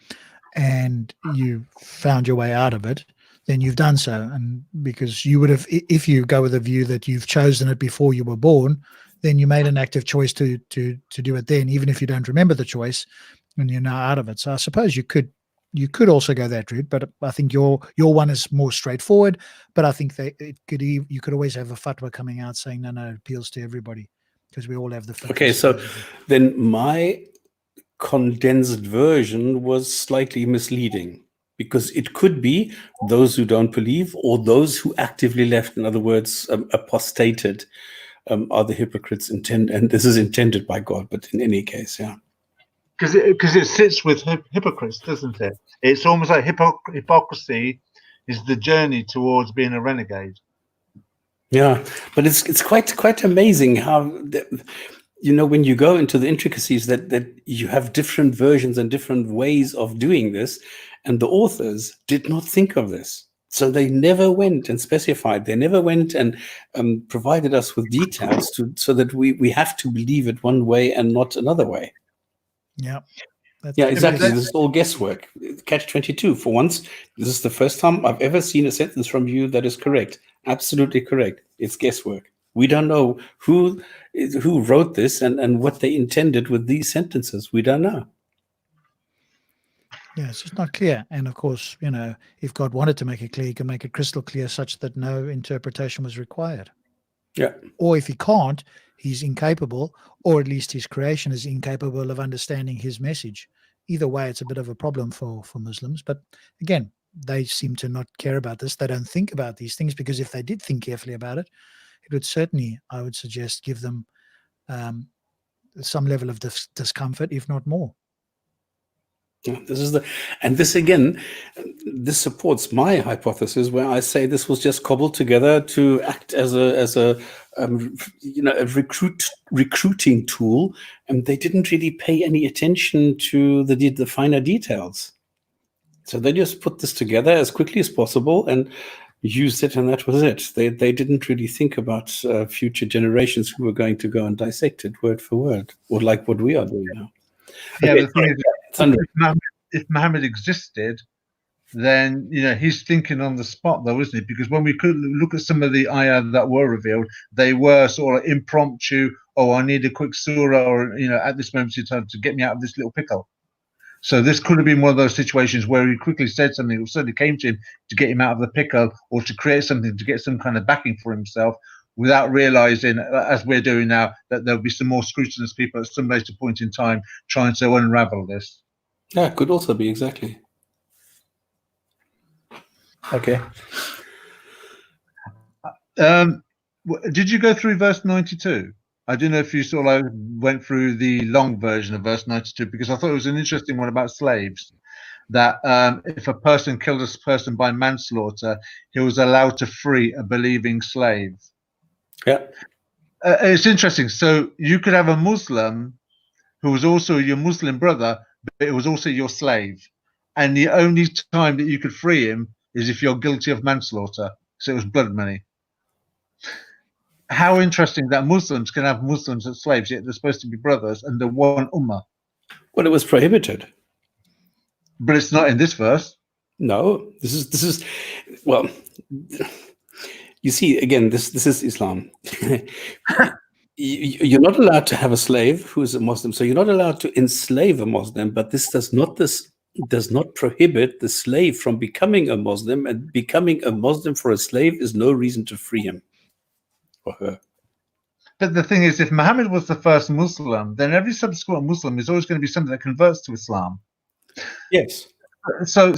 and you found your way out of it, then you've done so. And because you would have, if you go with a view that you've chosen it before you were born, then you made an active choice to do it then, even if you don't remember the choice and you're now out of it. So I suppose you could also go that route, but I think your one is more straightforward. But I think you could always have a fatwa coming out saying, no, it appeals to everybody. Because we all have the. Okay, so then my condensed version was slightly misleading because it could be those who don't believe or those who actively left. In other words, apostated are the hypocrites and this is intended by God. But in any case, yeah. Because it sits with hypocrites, doesn't it? It's almost like hypocrisy is the journey towards being a renegade. Yeah, but it's quite amazing how when you go into the intricacies that you have different versions and different ways of doing this, and the authors did not think of this, so they never went and specified. They never went and provided us with details so that we have to believe it one way and not another way. Yeah. Yeah, exactly. This is all guesswork. Catch-22. For once, this is the first time I've ever seen a sentence from you that is correct. Absolutely correct. It's guesswork. We don't know who wrote this and what they intended with these sentences. We don't know. Yeah, it's just not clear. And of course, if God wanted to make it clear, he can make it crystal clear such that no interpretation was required. Yeah. Or if he can't, he's incapable, or at least his creation is incapable of understanding his message. Either way, it's a bit of a problem for Muslims. But again, they seem to not care about this. They don't think about these things, because if they did think carefully about it, it would certainly, I would suggest, give them some level of discomfort, if not more. Yeah, this supports my hypothesis, where I say this was just cobbled together to act as a recruiting tool, and they didn't really pay any attention to the finer details. So they just put this together as quickly as possible and used it, and that was it. They didn't really think about future generations who were going to go and dissect it word for word, or like what we are doing now. Yeah, Okay, the thing is, if Muhammad existed, then he's thinking on the spot, though, isn't he? Because when we could look at some of the ayah that were revealed, they were sort of impromptu. Oh, I need a quick surah, or at this moment in time to get me out of this little pickle. So this could have been one of those situations where he quickly said something, or certainly came to him to get him out of the pickle, or to create something to get some kind of backing for himself, without realizing, as we're doing now, that there'll be some more scrutinous people at some later point in time trying to unravel this. Yeah, could also be, exactly. Okay. Did you go through verse 92? I don't know if you sort of went through the long version of verse 92, because I thought it was an interesting one about slaves. That if a person killed a person by manslaughter, he was allowed to free a believing slave. Yeah. It's interesting. So you could have a Muslim who was also your Muslim brother, but it was also your slave. And the only time that you could free him is if you're guilty of manslaughter. So it was blood money. How interesting that Muslims can have Muslims as slaves, yet they're supposed to be brothers under one ummah. Well, it was prohibited. But it's not in this verse. No, this is well, you see, again, this is Islam. You're not allowed to have a slave who is a Muslim, so you're not allowed to enslave a Muslim, but this does not prohibit the slave from becoming a Muslim, and becoming a Muslim for a slave is no reason to free him or her. But the thing is, if Muhammad was the first Muslim, then every subsequent Muslim is always going to be something that converts to Islam. Yes. So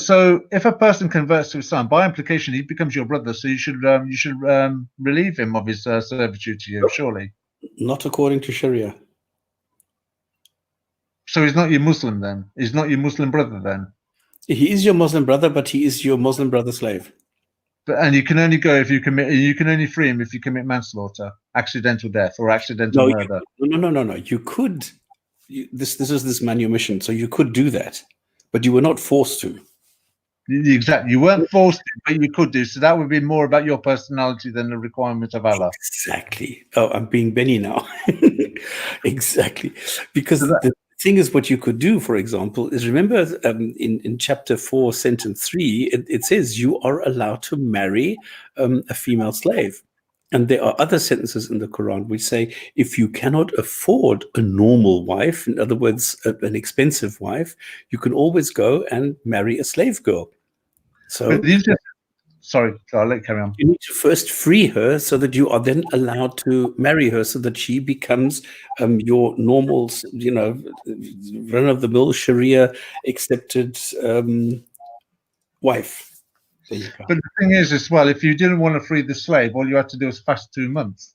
if a person converts to Islam, by implication, he becomes your brother. So you should relieve him of his servitude to you, surely. Not according to Sharia. So he's not your Muslim then. He's not your Muslim brother then. He is your Muslim brother, but he is your Muslim brother slave. And you can only go if you commit. You can only free him if you commit manslaughter, accidental death, or accidental murder. No. You could. This is this manumission, so you could do that, but you were not forced to. Exactly, you weren't forced to, but you could do. So that would be more about your personality than the requirement of Allah. Exactly. Oh, I'm being Benny now. Exactly, because the thing is, what you could do, for example, is remember in chapter 4, sentence 3, it says you are allowed to marry a female slave. And there are other sentences in the Quran which say if you cannot afford a normal wife, in other words, an expensive wife, you can always go and marry a slave girl. So, sorry, I'll let you carry on. You need to first free her so that you are then allowed to marry her, so that she becomes your normal, run-of-the-mill Sharia accepted wife. There you go. But the thing is, as well, if you didn't want to free the slave, all you had to do was fast 2 months.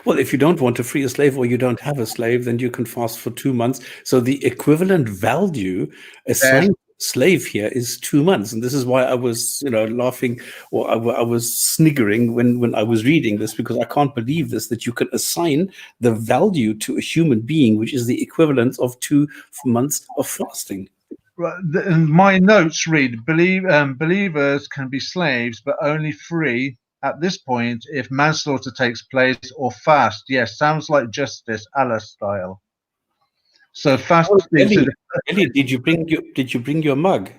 Well, if you don't want to free a slave, or you don't have a slave, then you can fast for 2 months. So the equivalent value assigned slave here is 2 months. And this is why I was, laughing, or I was sniggering when I was reading this, because I can't believe this, that you can assign the value to a human being, which is the equivalent of 2 months of fasting. My notes read, believers can be slaves, but only free at this point if manslaughter takes place or fast. Yes, sounds like justice, Allah style. So fast. Ellie, did you bring your mug?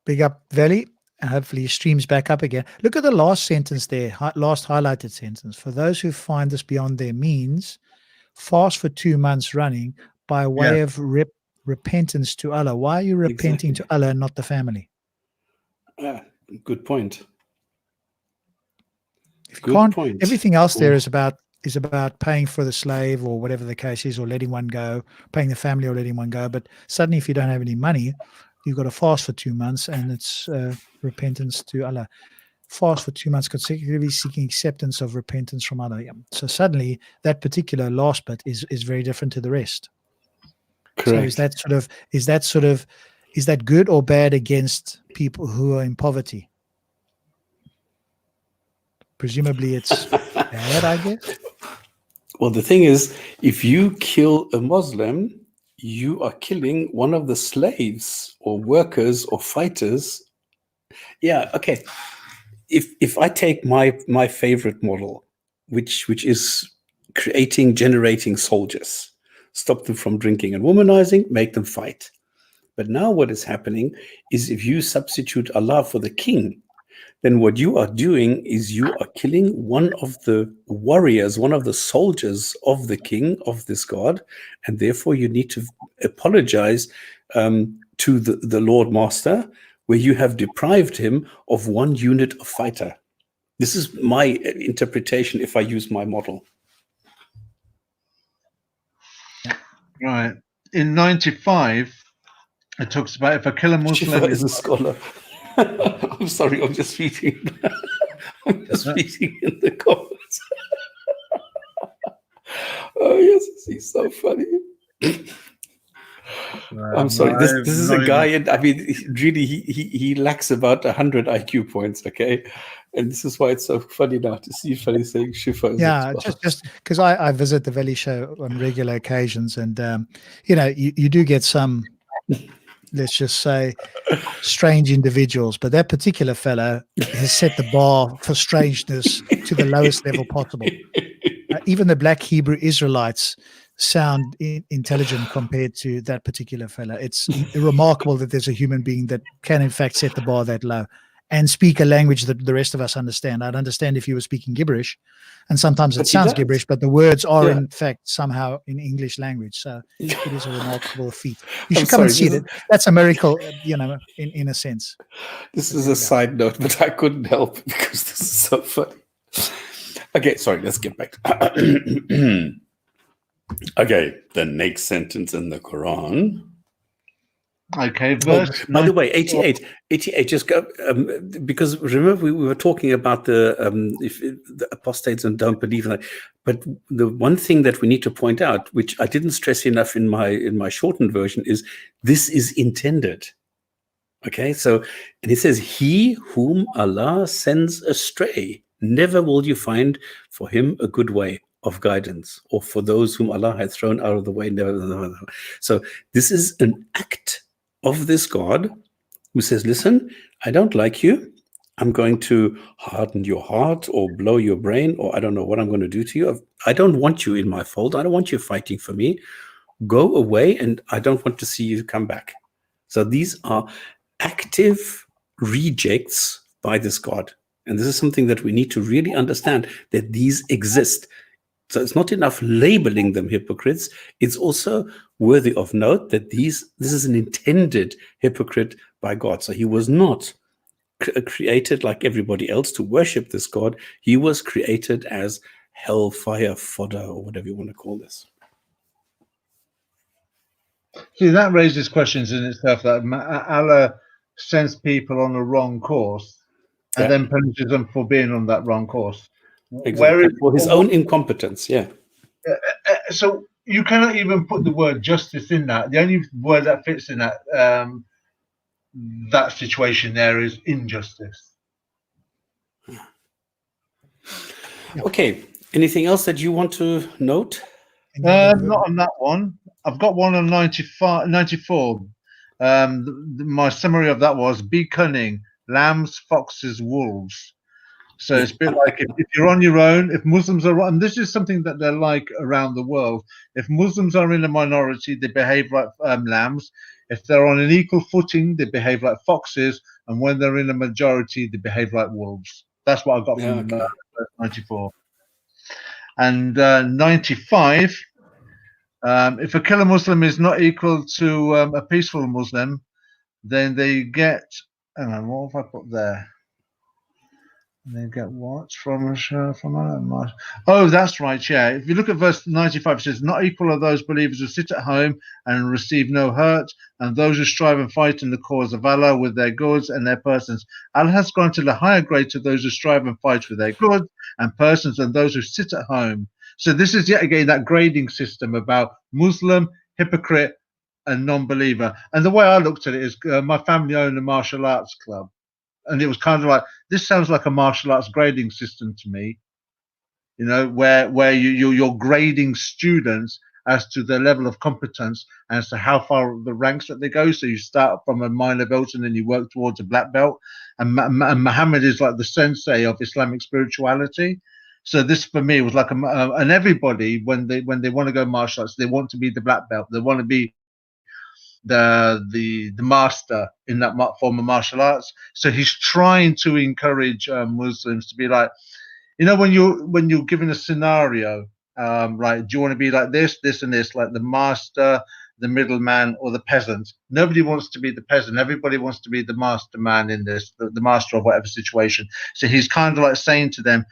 Big up, Valley. Hopefully he streams back up again. Look at the last sentence there, last highlighted sentence. For those who find this beyond their means, fast for 2 months running by way of repentance to Allah. Why are you repenting to Allah and not the family? Good point. If you can't, everything else there is about paying for the slave or whatever the case is, or letting one go, paying the family or letting one go. But suddenly, if you don't have any money, you've got to fast for 2 months, and it's repentance to Allah. Fast for 2 months consecutively, seeking acceptance of repentance from Allah. Yeah. So suddenly, that particular last bit is very different to the rest. Correct. So is that good or bad against people who are in poverty? Presumably it's bad, I guess. Well, the thing is, if you kill a Muslim, you are killing one of the slaves or workers or fighters. Yeah, okay. If I take my favorite model, which is generating soldiers, stop them from drinking and womanizing, make them fight. But now what is happening is if you substitute Allah for the king, then what you are doing is you are killing one of the warriors, one of the soldiers of the king, of this God, and therefore you need to apologize to the Lord Master, where you have deprived him of one unit of fighter. This is my interpretation if I use my model. Right. In 95, it talks about if I kill a Muslim... Shifa is a scholar. I'm sorry, I'm just reading. I'm just reading in the comments. Oh, yes, he's so funny. I'm sorry. This is a guy, and I mean, really, he lacks about 100 IQ points. Okay, and this is why it's so funny now to see Funny saying Shifa. Yeah, just because I visit the Valley Show on regular occasions, and you do get some, let's just say, strange individuals, but that particular fellow has set the bar for strangeness to the lowest level possible. Even the black Hebrew Israelites sound intelligent compared to that particular fellow. It's remarkable that there's a human being that can in fact set the bar that low and speak a language that the rest of us understand. I'd understand if you were speaking gibberish, and sometimes it sounds gibberish, but the words are in fact somehow in English language. So it is a remarkable feat. You should come and see it. That's a miracle, in a sense. This is a side note, but I couldn't help because this is so funny. Okay, sorry, let's get back. Okay, the next sentence in the Quran. Okay, verse. By the way, 88. Just go because remember we were talking about the apostates and don't believe in that. But the one thing that we need to point out, which I didn't stress enough in my shortened version, is this is intended. Okay, so and it says, "He whom Allah sends astray, never will you find for him a good way of guidance, or for those whom Allah had thrown out of the way, never." So this is an act of this God who says, listen, I don't like you. I'm going to harden your heart or blow your brain, or I don't know what I'm going to do to you. I don't want you in my fold. I don't want you fighting for me. Go away, and I don't want to see you come back. So these are active rejects by this God. And this is something that we need to really understand, that these exist. So it's not enough labeling them hypocrites. It's also worthy of note that this is an intended hypocrite by God. So he was not created like everybody else to worship this God. He was created as hellfire fodder, or whatever you want to call this. See, that raises questions in itself, that Allah sends people on the wrong course and then punishes them for being on that wrong course. Exactly. For his own incompetence, so you cannot even put the word justice in that. The only word that fits in that situation there is injustice. Okay. Anything else that you want to note? Not on that one. I've got one on 94. My summary of that was, be cunning, lambs, foxes, wolves. So it's a bit like if you're on your own, if Muslims are, and this is something that they're like around the world, if Muslims are in a minority, they behave like lambs. If they're on an equal footing, they behave like foxes. And when they're in a majority, they behave like wolves. That's what I got from 94. And 95, If a killer Muslim is not equal to a peaceful Muslim, then they get. Hang on, what have I put there? They get what from a Oh, that's right. Yeah, if you look at verse 95, it says, "Not equal are those believers who sit at home and receive no hurt, and those who strive and fight in the cause of Allah with their goods and their persons. Allah has granted a higher grade to those who strive and fight with their goods and persons than those who sit at home." So this is yet again that grading system about Muslim, hypocrite, and non-believer. And the way I looked at it is, my family owned a martial arts club. And it was kind of like, this sounds like a martial arts grading system to me, you know, where you're grading students as to their level of competence, as to how far the ranks that they go. So you start from a minor belt and then you work towards a black belt. And Muhammad is like the sensei of Islamic spirituality. So this for me was like and everybody, when they want to go martial arts, they want to be the black belt. They want to be the master in that form of martial arts. So he's trying to encourage Muslims to be like, you know, when you're given a scenario, right? Do you want to be like this, and this, like the master, the middleman, or the peasant? Nobody wants to be the peasant. Everybody wants to be the master man in this, the master of whatever situation. So he's kind of like saying to them,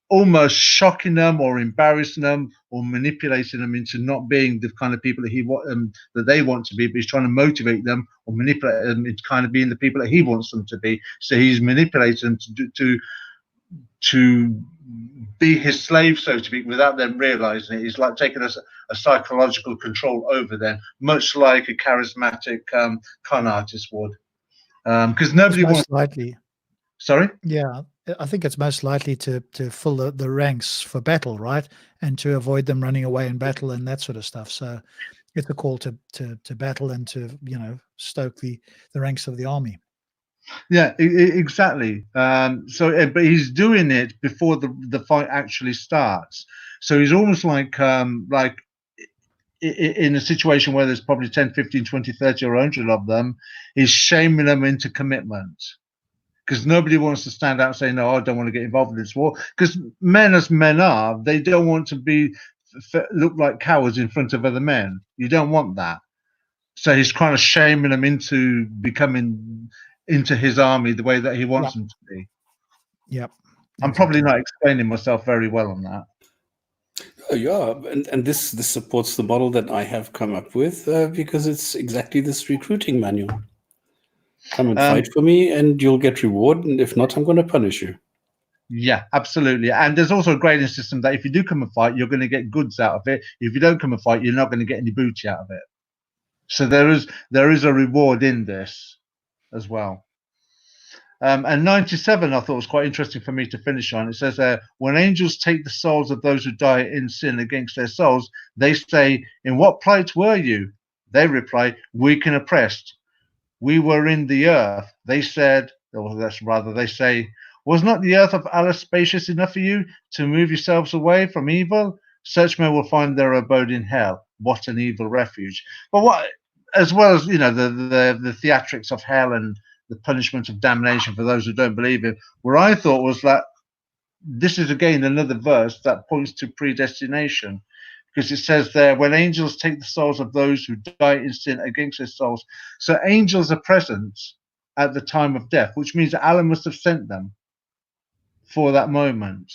almost shocking them or embarrassing them or manipulating them into not being the kind of people that that they want to be, but he's trying to motivate them or manipulate them into kind of being the people that he wants them to be. So he's manipulating them to be his slave, so to speak, without them realizing it. He's like taking a psychological control over them, much like a charismatic con artist would. Because nobody wants. Likely. Sorry? Yeah, I think it's most likely to fill the ranks for battle, right? And to avoid them running away in battle and that sort of stuff. So it's a call to battle and to, you know, stoke the ranks of the army. Yeah, exactly. But he's doing it before the fight actually starts. So he's almost like in a situation where there's probably 10, 15, 20, 30 or 100 of them, he's shaming them into commitment. Because nobody wants to stand out and say, no, I don't want to get involved in this war. Because men, as men are, they don't want to look like cowards in front of other men. You don't want that. So he's kind of shaming them into becoming into his army the way that he wants them to be. Yep. I'm probably not explaining myself very well on that. Oh, yeah, and this supports the model that I have come up with, because it's exactly this recruiting manual. Come and fight for me and you'll get reward, and if not, I'm going to punish you. Yeah, absolutely. And there's also a grading system that if you do come and fight, you're going to get goods out of it. If you don't come and fight, you're not going to get any booty out of it. So there is a reward in this as well. And 97 I thought was quite interesting for me to finish on. It says, when angels take the souls of those who die in sin against their souls, they say, in what plight were you? They reply, weak and oppressed. We were in the earth. They said, or they say, was not the earth of Allah spacious enough for you to move yourselves away from evil? Such men will find their abode in hell. What an evil refuge. But what, as well as, you know, the theatrics of hell and the punishment of damnation for those who don't believe it, what I thought was that this is again another verse that points to predestination. Because it says there, when angels take the souls of those who die in sin against their souls. So angels are present at the time of death, which means that Allah must have sent them for that moment.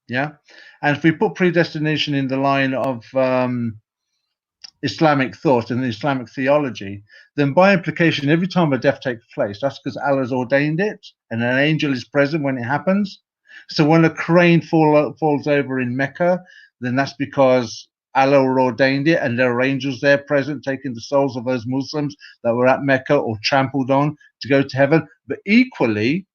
Yeah. And if we put predestination in the line of Islamic thought and Islamic theology, then by implication, every time a death takes place, that's because Allah has ordained it, and an angel is present when it happens. So when a crane falls over in Mecca, then that's because Allah ordained it, and there are angels there present taking the souls of those Muslims that were at Mecca or trampled on to go to heaven. But equally,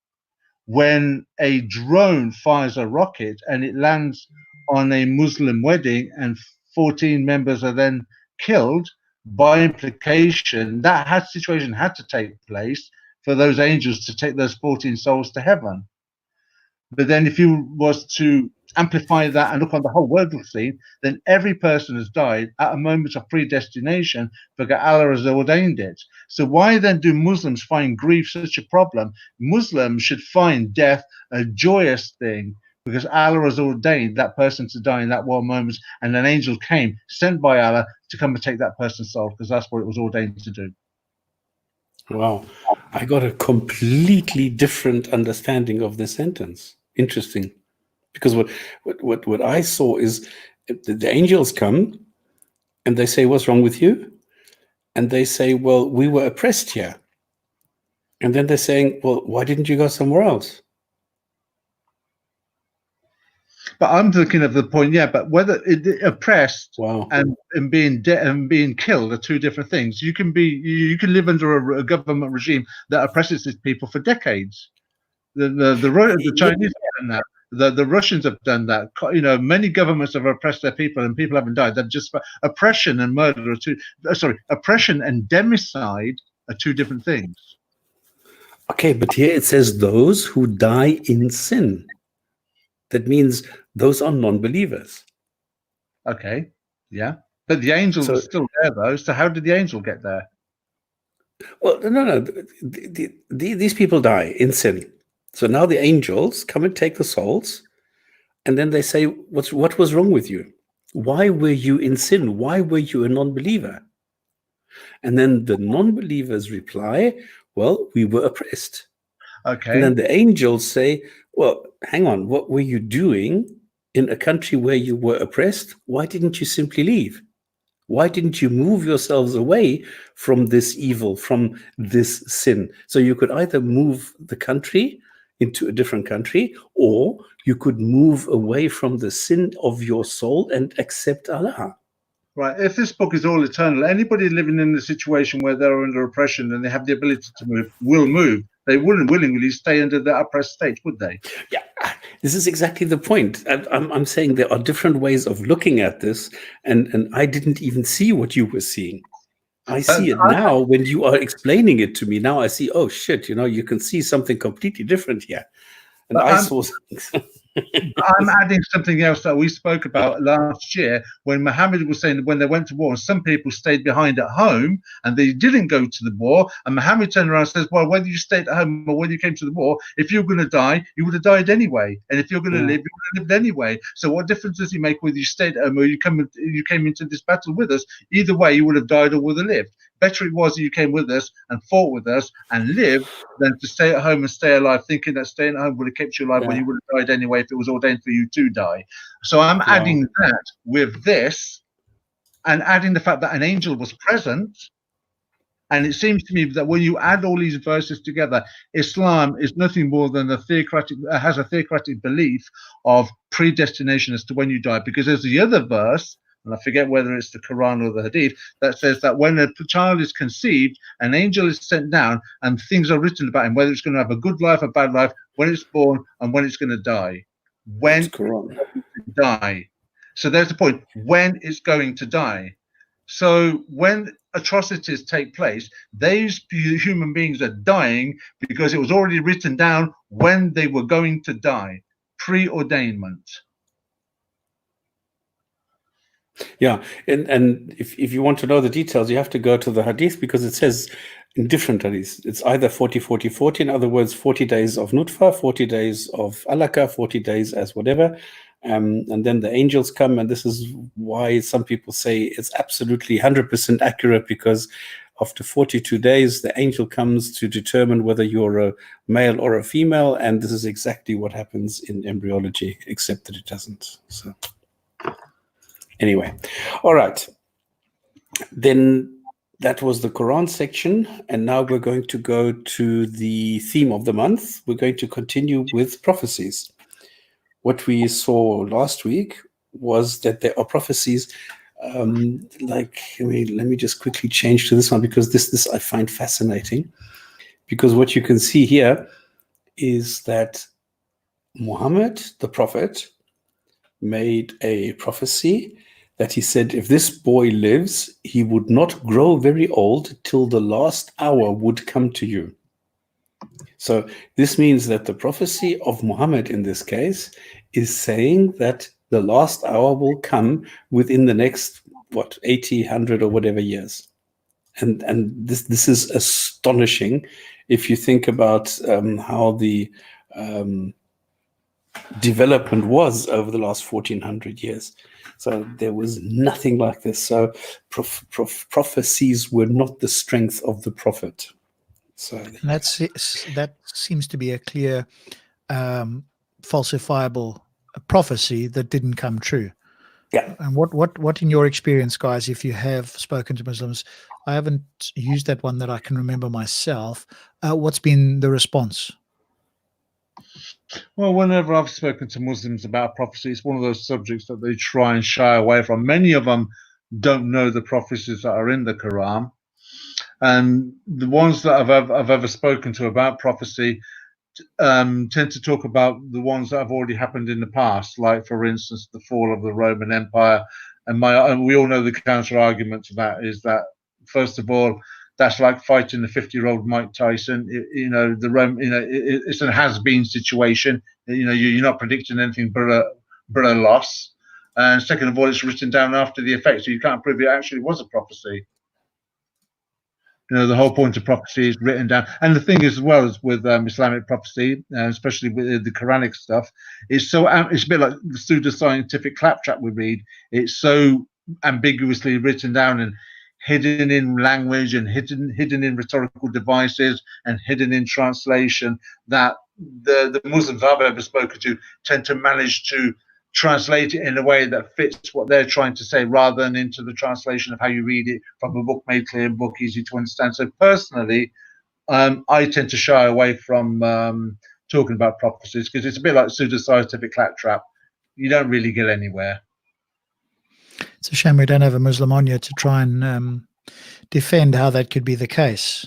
when a drone fires a rocket and it lands on a Muslim wedding and 14 members are then killed, by implication, that situation had to take place for those angels to take those 14 souls to heaven. But then if you was to amplify that and look on the whole worldly scene, then every person has died at a moment of predestination because Allah has ordained it. So why then do Muslims find grief such a problem? Muslims should find death a joyous thing, because Allah has ordained that person to die in that one moment, and an angel came, sent by Allah, to come and take that person's soul, because that's what it was ordained to do. Wow. I got a completely different understanding of this sentence. Interesting. Because what I saw is the angels come and they say, what's wrong with you? And they say, well, we were oppressed here. And then they're saying, well, why didn't you go somewhere else? But I'm thinking of the point, yeah, but whether oppressed Wow. and being killed are two different things. You can live under a government regime that oppresses these people for decades. The Chinese have done that. The Russians have done that. You know, many governments have oppressed their people, and people haven't died. They're just oppression and murder are two. Sorry, oppression and democide are two different things. Okay, but here it says those who die in sin. That means those are non-believers. Okay, yeah, but the angels are still there, though. So how did the angel get there? Well, no. These people die in sin. So now the angels come and take the souls, and then they say, what was wrong with you? Why were you in sin? Why were you a non-believer? And then the non-believers reply, well, we were oppressed. Okay. And then the angels say, well, hang on, what were you doing in a country where you were oppressed? Why didn't you simply leave? Why didn't you move yourselves away from this evil, from this sin? So you could either move the country into a different country, or you could move away from the sin of your soul and accept Allah. Right. If this book is all eternal, anybody living in a situation where they're under oppression and they have the ability to move will move. They wouldn't willingly stay under the oppressed state, would they? Yeah, this is exactly the point. I'm saying there are different ways of looking at this, and I didn't even see what you were seeing. I see it now when you are explaining it to me. Now I see, oh shit, you can see something completely different here. And I saw I'm adding something else that we spoke about last year when Muhammad was saying that when they went to war, some people stayed behind at home and they didn't go to the war. And Muhammad turned around and says, well, whether you stayed at home or whether you came to the war, if you're going to die, you would have died anyway. And if you're going to live, you would have lived anyway. So what difference does it make whether you stayed at home or you came into this battle with us? Either way, you would have died or would have lived. Better it was that you came with us and fought with us and lived than to stay at home and stay alive, thinking that staying at home would have kept you alive when you would have died anyway if it was ordained for you to die. So I'm adding that with this and adding the fact that an angel was present. And it seems to me that when you add all these verses together, Islam is nothing more than has a theocratic belief of predestination as to when you die. Because there's the other verse, and I forget whether it's the Quran or the Hadith, that says that when a child is conceived, an angel is sent down and things are written about him, whether it's going to have a good life, a bad life, when it's born and when it's going to die. When it's going to die. So there's the point, when it's going to die. So when atrocities take place, these human beings are dying because it was already written down when they were going to die, preordainment. Yeah, and if you want to know the details, you have to go to the Hadith, because it says in different Hadiths, it's either 40, 40, 40, in other words, 40 days of nutfa, 40 days of alaka, 40 days as whatever, and then the angels come, and this is why some people say it's absolutely 100% accurate, because after 42 days, the angel comes to determine whether you're a male or a female, and this is exactly what happens in embryology, except that it doesn't. So anyway, all right. Then that was the Quran section, and now we're going to go to the theme of the month. We're going to continue with prophecies. What we saw last week was that there are prophecies let me just quickly change to this one, because this I find fascinating, because what you can see here is that Muhammad, the prophet, made a prophecy that he said, if this boy lives, he would not grow very old till the last hour would come to you. So this means that the prophecy of Muhammad in this case is saying that the last hour will come within the next, 80, 100 or whatever years. And this is astonishing if you think about how the development was over the last 1400 years. So there was nothing like this. So prophecies were not the strength of the prophet. So And that seems to be a clear falsifiable prophecy that didn't come true. yeah. And what in your experience, guys, if you have spoken to Muslims, I haven't used that one that I can remember myself. What's been the response? Well, whenever I've spoken to Muslims about prophecy, it's one of those subjects that they try and shy away from. Many of them don't know the prophecies that are in the Quran. And the ones that I've ever spoken to about prophecy tend to talk about the ones that have already happened in the past, like, for instance, the fall of the Roman Empire. And we all know the counter argument to that is that, first of all, that's like fighting the 50-year-old Mike Tyson. It's a has-been situation. You're not predicting anything but a loss. And second of all, it's written down after the effect, so you can't prove it actually was a prophecy. The whole point of prophecy is written down. And the thing is, as well as with Islamic prophecy, especially with the Quranic stuff, it's a bit like the pseudo-scientific claptrap we read. It's so ambiguously written down and hidden in language and hidden in rhetorical devices and hidden in translation that the Muslims I've ever spoken to tend to manage to translate it in a way that fits what they're trying to say, rather than into the translation of how you read it from a book made clear, book easy to understand. So personally, I tend to shy away from talking about prophecies because it's a bit like pseudo-scientific claptrap. You don't really get anywhere. It's a shame we don't have a Muslim on here to try and defend how that could be the case,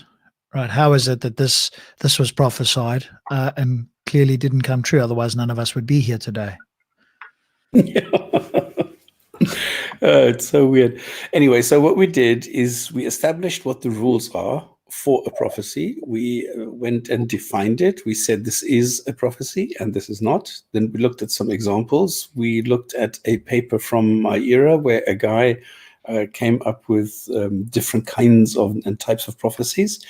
right? How is it that this was prophesied and clearly didn't come true? Otherwise, none of us would be here today. Yeah. It's so weird. Anyway, so what we did is we established what the rules are for a prophecy. We went and defined it. We said this is a prophecy and this is not. Then we looked at some examples. We looked at a paper from my era where a guy came up with different kinds of and types of prophecies.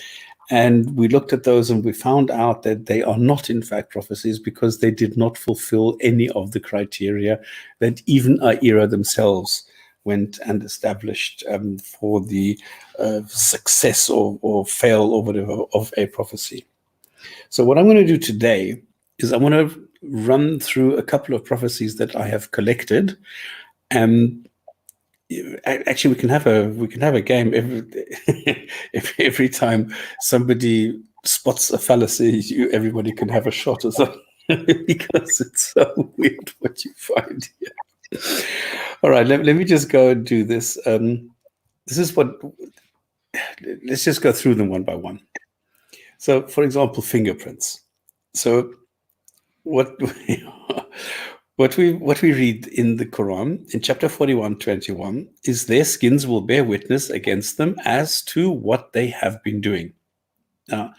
And we looked at those and we found out that they are not, in fact, prophecies because they did not fulfill any of the criteria that even our era themselves went and established for the success or fail or whatever of a prophecy. So what I'm going to do today is I'm going to run through a couple of prophecies that I have collected. Actually, we can have a game every time somebody spots a fallacy. Everybody can have a shot or something because it's so weird what you find here. All right, let me just go and do this. This is what. Let's just go through them one by one. So, for example, fingerprints. So, what we read in the Quran in chapter 41:21 is their skins will bear witness against them as to what they have been doing. Now,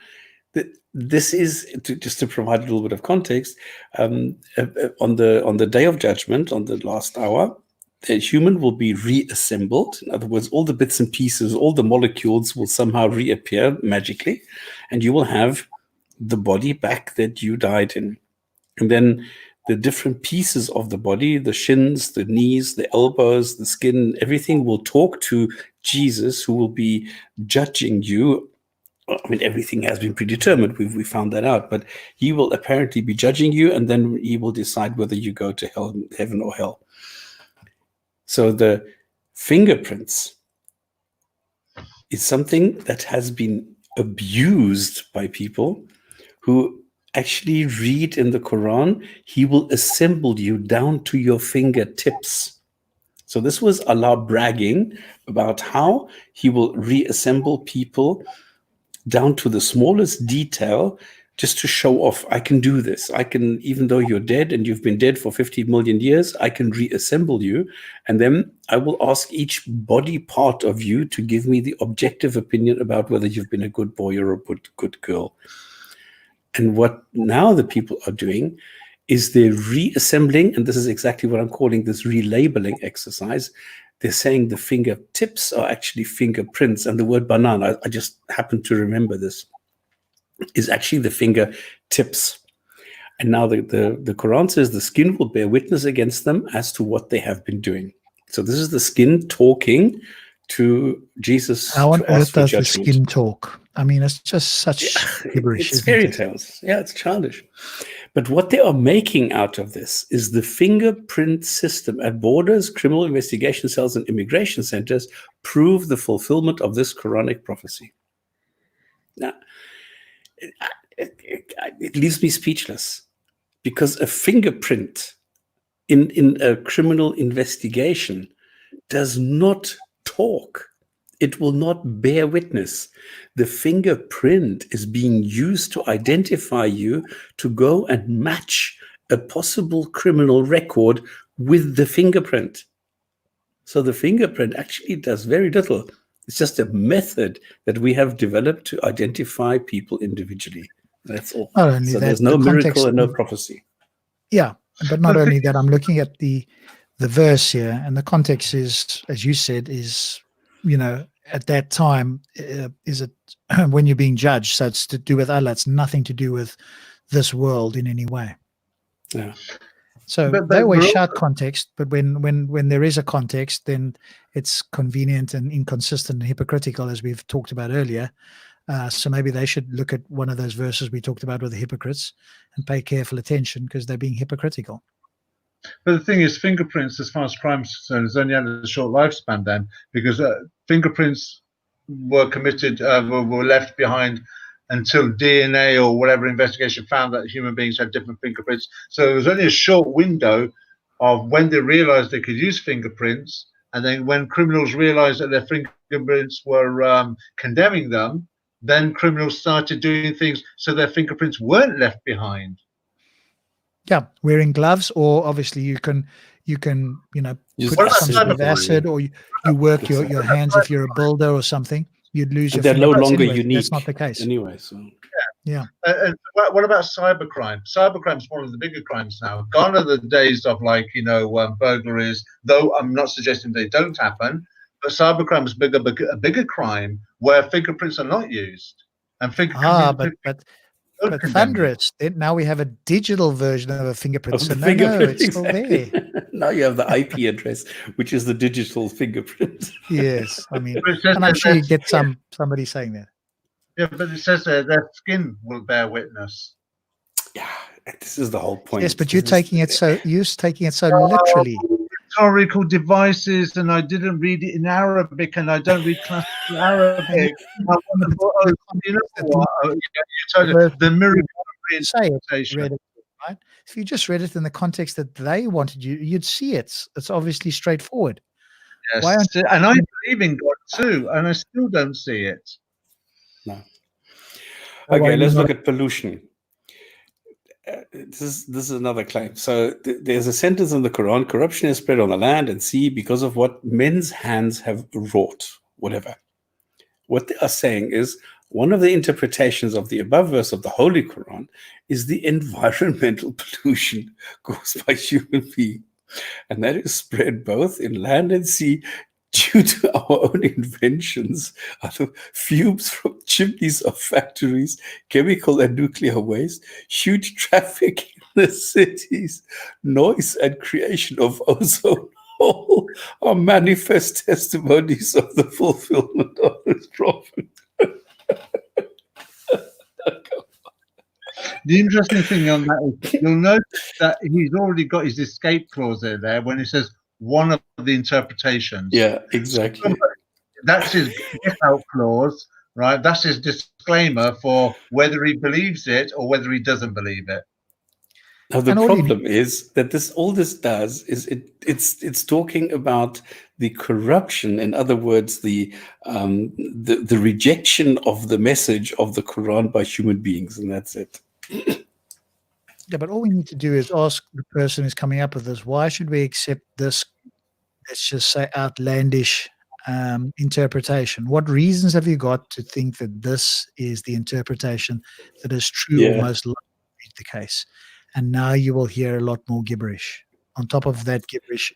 this is just to provide a little bit of context. On the day of judgment, on the last hour, a human will be reassembled. In other words, all the bits and pieces, all the molecules will somehow reappear magically, and you will have the body back that you died in. And then the different pieces of the body, the shins, the knees, the elbows, the skin, everything will talk to Jesus, who will be judging you. I mean, everything has been predetermined. We found that out. But he will apparently be judging you, and then he will decide whether you go to heaven or hell. So the fingerprints is something that has been abused by people who actually read in the Quran, he will assemble you down to your fingertips. So this was Allah bragging about how he will reassemble people down to the smallest detail just to show off, I can do this. I can, even though you're dead and you've been dead for 50 million years, I can reassemble you. And then I will ask each body part of you to give me the objective opinion about whether you've been a good boy or a good girl. And what now the people are doing is they're reassembling, and this is exactly what I'm calling this relabeling exercise. They're saying the fingertips are actually fingerprints, and the word banana, I just happen to remember this, is actually the fingertips. And now the Quran says the skin will bear witness against them as to what they have been doing. So this is the skin talking to Jesus. How on to ask earth for does the judgment. skin talk? I mean, it's just such gibberish. It's isn't fairy it? tales. Yeah, it's childish. But what they are making out of this is the fingerprint system at borders, criminal investigation cells, and immigration centers prove the fulfillment of this Quranic prophecy. Now, it leaves me speechless, because a fingerprint in a criminal investigation does not talk. It will not bear witness. The fingerprint is being used to identify you, to go and match a possible criminal record with the fingerprint. So the fingerprint actually does very little. It's just a method that we have developed to identify people individually. That's all. Not only So that, there's no the miracle context and no of- prophecy. Yeah, but not only that, I'm looking at the verse here, and the context is, as you said, is, at that time, is it when you're being judged? So it's to do with Allah. It's nothing to do with this world in any way. Yeah. So But they always we're shout context, but when there is a context, then it's convenient and inconsistent and hypocritical, as we've talked about earlier. So maybe they should look at one of those verses we talked about with the hypocrites and pay careful attention, because they're being hypocritical. But the thing is, fingerprints, as far as crime is concerned, has only had a short lifespan then, because fingerprints were committed, were left behind until DNA or whatever investigation found that human beings had different fingerprints. So it was only a short window of when they realized they could use fingerprints, and then when criminals realized that their fingerprints were condemning them, then criminals started doing things so their fingerprints weren't left behind. Yeah, wearing gloves, or obviously you can Use put some sort of acid. acid, or you work your hands. If you're a builder or something, you'd lose your They're no fingerprints longer anyway. unique. That's not the case. Anyway, so Yeah. And what about cybercrime? Cybercrime is one of the bigger crimes now. Gone are the days of burglaries, though I'm not suggesting they don't happen. But cybercrime is a bigger crime where fingerprints are not used. And But thunderous. Then now we have a digital version of a fingerprint. Of So the no, fingerprint, it's still exactly. there. Now you have the IP address, which is the digital fingerprint. Yes, I mean, But it says and I'm that sure you their get skin- somebody saying that. Yeah, but it says their skin will bear witness. Yeah, this is the whole point. Yes, but you're This is- taking it so literally. Rhetorical devices, and I didn't read it in Arabic, and I don't read classical Arabic. The miracle of Say it, reinterpretation. read it, right? If you just read it in the context that they wanted you'd see it. It's obviously straightforward. Yes. Why aren't- And I believe in God too, and I still don't see it. No. Why Okay, are let's you look at pollution. This is another claim. So there's a sentence in the Quran: corruption is spread on the land and sea because of what men's hands have wrought. Whatever. What they are saying is, one of the interpretations of the above verse of the Holy Quran is the environmental pollution caused by human beings, and that is spread both in land and sea due to our own inventions, are the fumes from chimneys of factories, chemical and nuclear waste, huge traffic in the cities, noise and creation of ozone hole are manifest testimonies of the fulfillment of this prophet. The interesting thing on that is you'll notice that he's already got his escape clause there when he says one of the interpretations. Yeah, exactly. That's his get out clause, right? That's his disclaimer for whether he believes it or whether he doesn't believe it. Now the And all you problem is that all this does is it's talking about the corruption. In other words, the rejection of the message of the Quran by human beings, and that's it. Yeah, but all we need to do is ask the person who's coming up with this, why should we accept this, let's just say, outlandish interpretation? What reasons have you got to think that this is the interpretation that is true or Yeah. most likely to be the case? And now you will hear a lot more gibberish. On top of that gibberish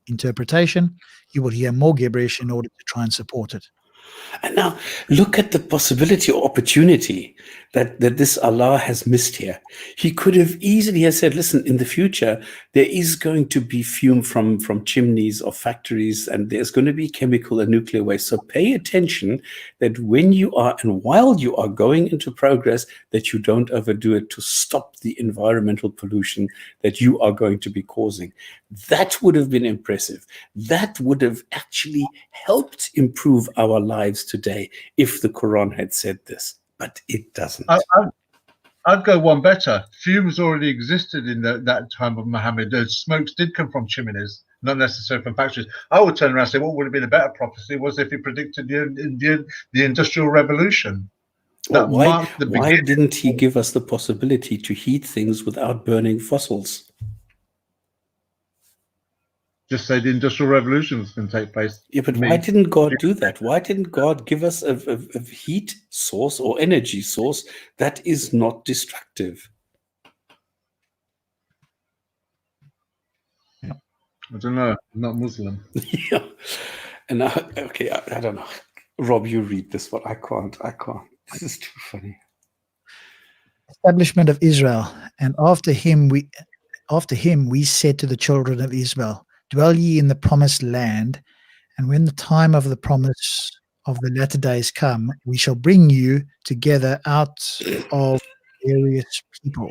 interpretation, you will hear more gibberish in order to try and support it. And now look at the possibility or opportunity that this Allah has missed here. He could have easily have said, listen, in the future, there is going to be fume from chimneys or factories, and there's going to be chemical and nuclear waste. So pay attention that when you are and while you are going into progress, that you don't overdo it to stop the environmental pollution that you are going to be causing. That would have been impressive. That would have actually helped improve our lives today if the Quran had said this, but it doesn't. I'd go one better. Fumes already existed in that time of Muhammad. The smokes did come from chimneys, not necessarily from factories. I would turn around and say, what would have been a better prophecy was if he predicted the Industrial Revolution. Well, why didn't he give us the possibility to heat things without burning fossils? Just say the Industrial Revolution was going to take place. Yeah, but why didn't God do that? Why didn't God give us a heat source or energy source that is not destructive? I don't know. I'm not Muslim. Yeah. And okay, I don't know. Rob, you read this one. I can't. This is too funny. Establishment of Israel, and after him we said to the children of Israel, dwell ye in the promised land, and when the time of the promise of the latter days come, we shall bring you together out of various people.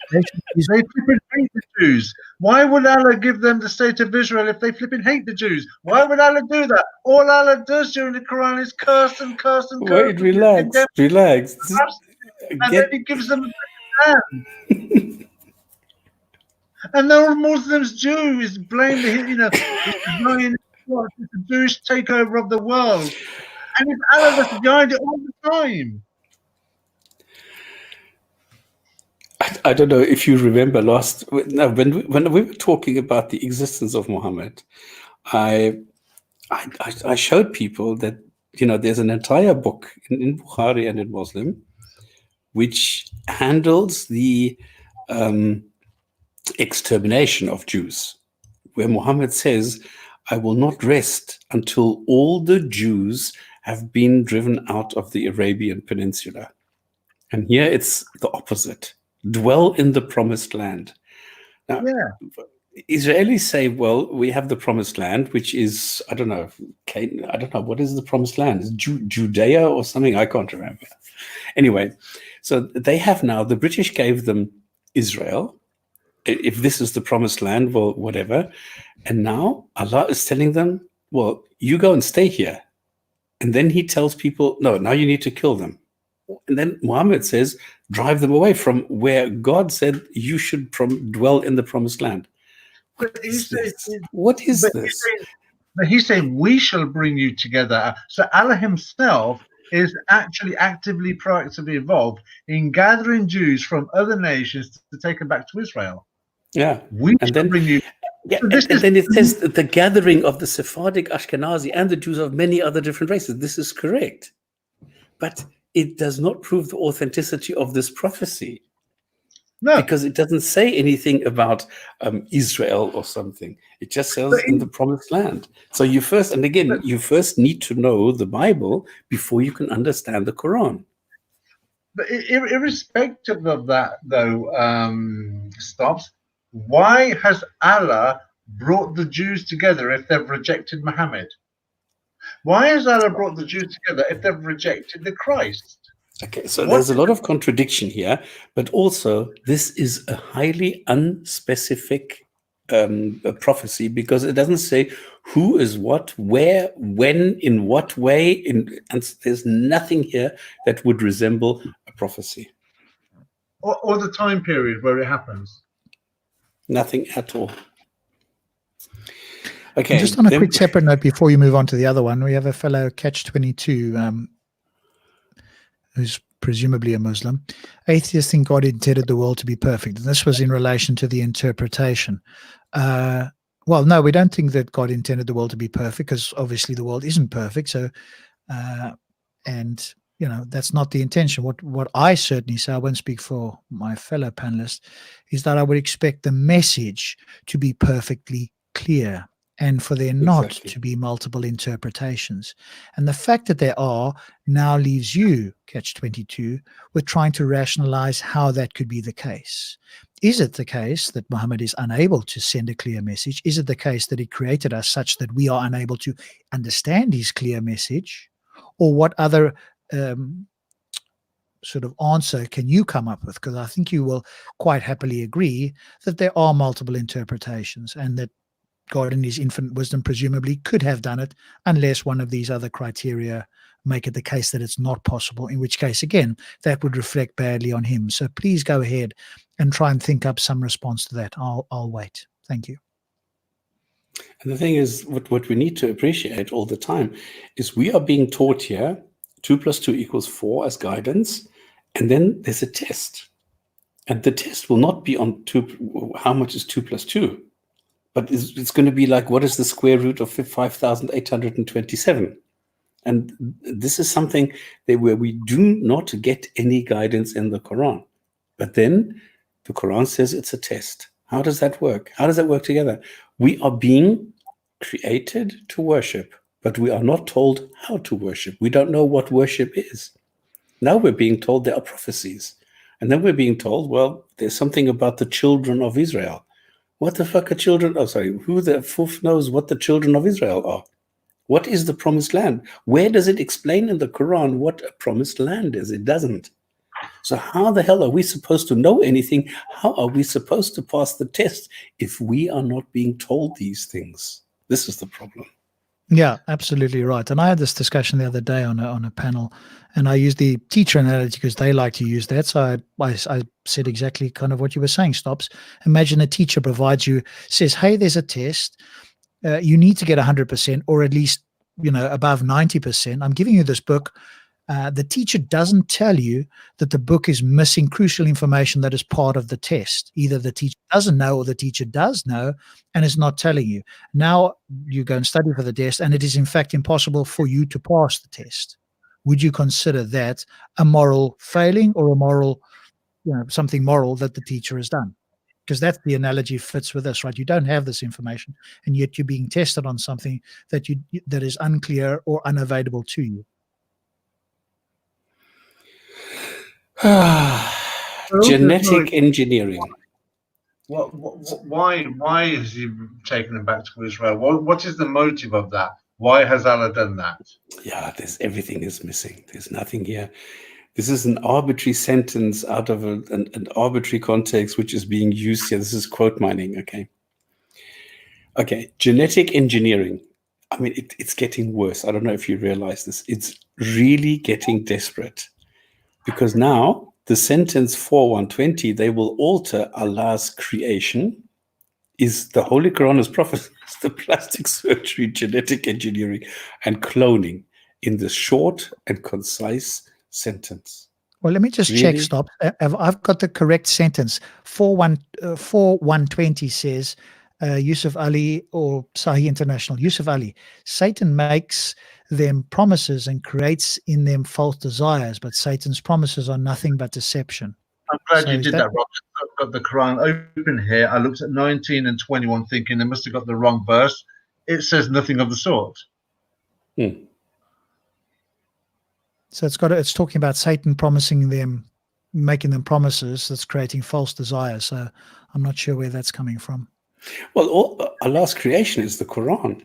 They flipping hate the Jews. Why would Allah give them the state of Israel if they flipping hate the Jews? Why would Allah do that? All Allah does during the Quran is curse and curse and curse. Wait, relax. And then he gives them a hand. And the Muslims, Jews, blame the Jewish takeover of the world. And it's Allah that's behind it all the time. I don't know if you remember when we were talking about the existence of Muhammad, I showed people that there's an entire book in Bukhari and in Muslim which handles the extermination of Jews, where Muhammad says, I will not rest until all the Jews have been driven out of the Arabian Peninsula. And here it's the opposite. Dwell in the promised land. Now, Israelis say, well, we have the promised land, which is, I don't know, what is the promised land? Is Judea or something? I can't remember. Anyway, so they have now, the British gave them Israel. If this is the promised land, well, whatever. And now Allah is telling them, well, you go and stay here. And then he tells people, no, now you need to kill them. And then Muhammad says, drive them away from where God said you should dwell in the promised land. What is this? But he said, we shall bring you together. So Allah himself is actually actively, proactively involved in gathering Jews from other nations to take them back to Israel. Yeah. And then bring you. Yeah, and then it says the gathering of the Sephardic, Ashkenazi, and the Jews of many other different races. This is correct. But it does not prove the authenticity of this prophecy. No. Because it doesn't say anything about Israel or something. It just says in the promised land. So you first need to know the Bible before you can understand the Quran. But irrespective of that, though, Stops, why has Allah brought the Jews together if they've rejected Muhammad? Why has Allah brought the Jews together if they've rejected the Christ? Okay, so there's a lot of contradiction here, but also this is a highly unspecific prophecy because it doesn't say who is what, where, when, in what way, and there's nothing here that would resemble a prophecy. Or the time period where it happens. Nothing at all. Okay. And just on a quick separate note before you move on to the other one, we have a fellow Catch-22 who's presumably a Muslim. Atheists think God intended the world to be perfect. And this was in relation to the interpretation. Well, no, we don't think that God intended the world to be perfect because obviously the world isn't perfect. So, and that's not the intention. What I certainly say, I won't speak for my fellow panelists, is that I would expect the message to be perfectly clear. and for there not Exactly. to be multiple interpretations. And the fact that there are now leaves you, catch-22, with trying to rationalize how that could be the case. Is it the case that Muhammad is unable to send a clear message? Is it the case that he created us such that we are unable to understand his clear message? Or what other sort of answer can you come up with? Because I think you will quite happily agree that there are multiple interpretations, and that God in his infinite wisdom presumably could have done it, unless one of these other criteria make it the case that it's not possible, in which case, again, that would reflect badly on him. So please go ahead and try and think up some response to that. I'll wait. Thank you. And the thing is, what we need to appreciate all the time is we are being taught here 2 + 2 = 4 as guidance, and then there's a test. And the test will not be on how much is 2 + 2, but it's going to be like, what is the square root of 5,827? And this is something where we do not get any guidance in the Quran. But then the Quran says it's a test. How does that work? How does that work together? We are being created to worship, but we are not told how to worship. We don't know what worship is. Now we're being told there are prophecies. And then we're being told, well, there's something about the children of Israel. What the fuck are children? Oh, sorry. Who the fuck knows what the children of Israel are? What is the promised land? Where does it explain in the Quran what a promised land is? It doesn't. So how the hell are we supposed to know anything? How are we supposed to pass the test if we are not being told these things? This is the problem. Yeah, absolutely right. And I had this discussion the other day on a panel, and I used the teacher analogy because they like to use that. So I said exactly kind of what you were saying, Stops. Imagine a teacher says, hey, there's a test. You need to get 100%, or at least, above 90%. I'm giving you this book. The teacher doesn't tell you that the book is missing crucial information that is part of the test. Either the teacher doesn't know, or the teacher does know and is not telling you. Now you go and study for the test, and it is in fact impossible for you to pass the test. Would you consider that a moral failing, or a moral, something moral that the teacher has done? Because that's the analogy fits with this, right? You don't have this information, and yet you're being tested on something that is unclear or unavailable to you. Genetic engineering. Why has he taken him back to Israel? What is the motive of that? Why has Allah done that? Yeah, everything is missing. There's nothing here. This is an arbitrary sentence out of an arbitrary context which is being used here. This is quote mining, okay? Okay, genetic engineering. I mean, it's getting worse. I don't know if you realize this. It's really getting desperate. Because now the sentence 4:120, they will alter Allah's creation, is the Holy Quran is prophecies, the plastic surgery, genetic engineering, and cloning in the short and concise sentence. Well, let me just check, Stop. I've got the correct sentence. 4:120 says, Yusuf Ali, or Sahih International, Yusuf Ali, Satan makes them promises and creates in them false desires, but Satan's promises are nothing but deception. I'm glad you did that, Rob. I've got the Quran open here. I looked at 19 and 21 thinking they must have got the wrong verse. It says nothing of the sort. So it's talking about Satan promising them, making them promises that's creating false desires. So I'm not sure where that's coming from. Well, Allah's creation is the Quran.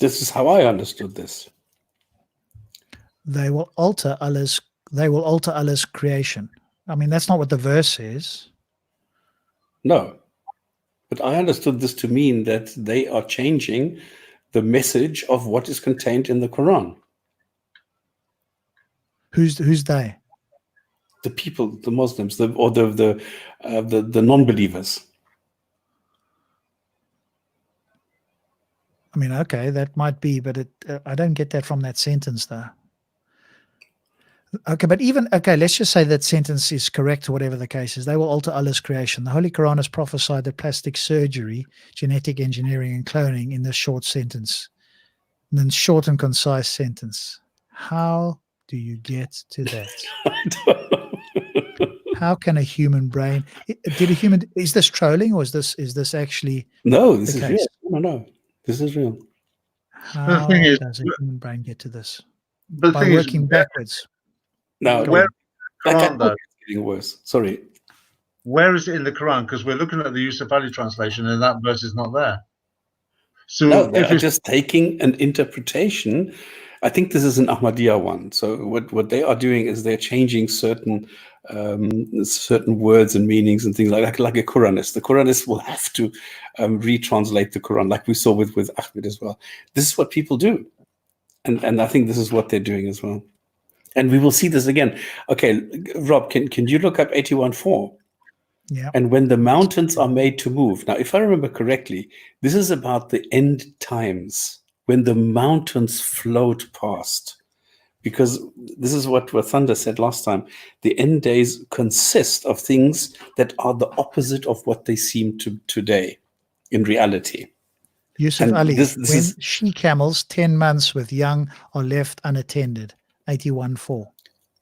This is how I understood this. They will alter Allah's creation. I mean, that's not what the verse says. No. But I understood this to mean that they are changing the message of what is contained in the Quran. Who's they? The people, the Muslims, the non-believers. I mean, okay, that might be, but I don't get that from that sentence, though. Okay, but let's just say that sentence is correct, or whatever the case is. They will alter Allah's creation. The Holy Quran has prophesied that plastic surgery, genetic engineering, and cloning in this short sentence. And then short and concise sentence. How do you get to that? I don't know. How can a human brain? Is this trolling, or is this actually No, this the is case? real. No, this is real. But the thing How is, does a human brain get to this? but the By thing is, working backwards. Now, where like I Quran told though? you, it's getting worse. Sorry. Where is it in the Quran? Because we're looking at the Yusuf Ali translation, and that verse is not there. So No, they if are it's just taking an interpretation. I think this is an Ahmadiyya one. So what they are doing is they're changing certain words and meanings and things like a Quranist. The Quranist will have to retranslate the Quran, like we saw with Ahmed as well. This is what people do, and I think this is what they're doing as well. And we will see this again. Okay, Rob, can you look up 81:4? Yeah. And when the mountains are made to move. Now, if I remember correctly, this is about the end times, when the mountains float past. Because this is what Thunder said last time. The end days consist of things that are the opposite of what they seem to today in reality. Yusuf And Ali, this when is she-camels 10 months with young are left unattended. 81:4.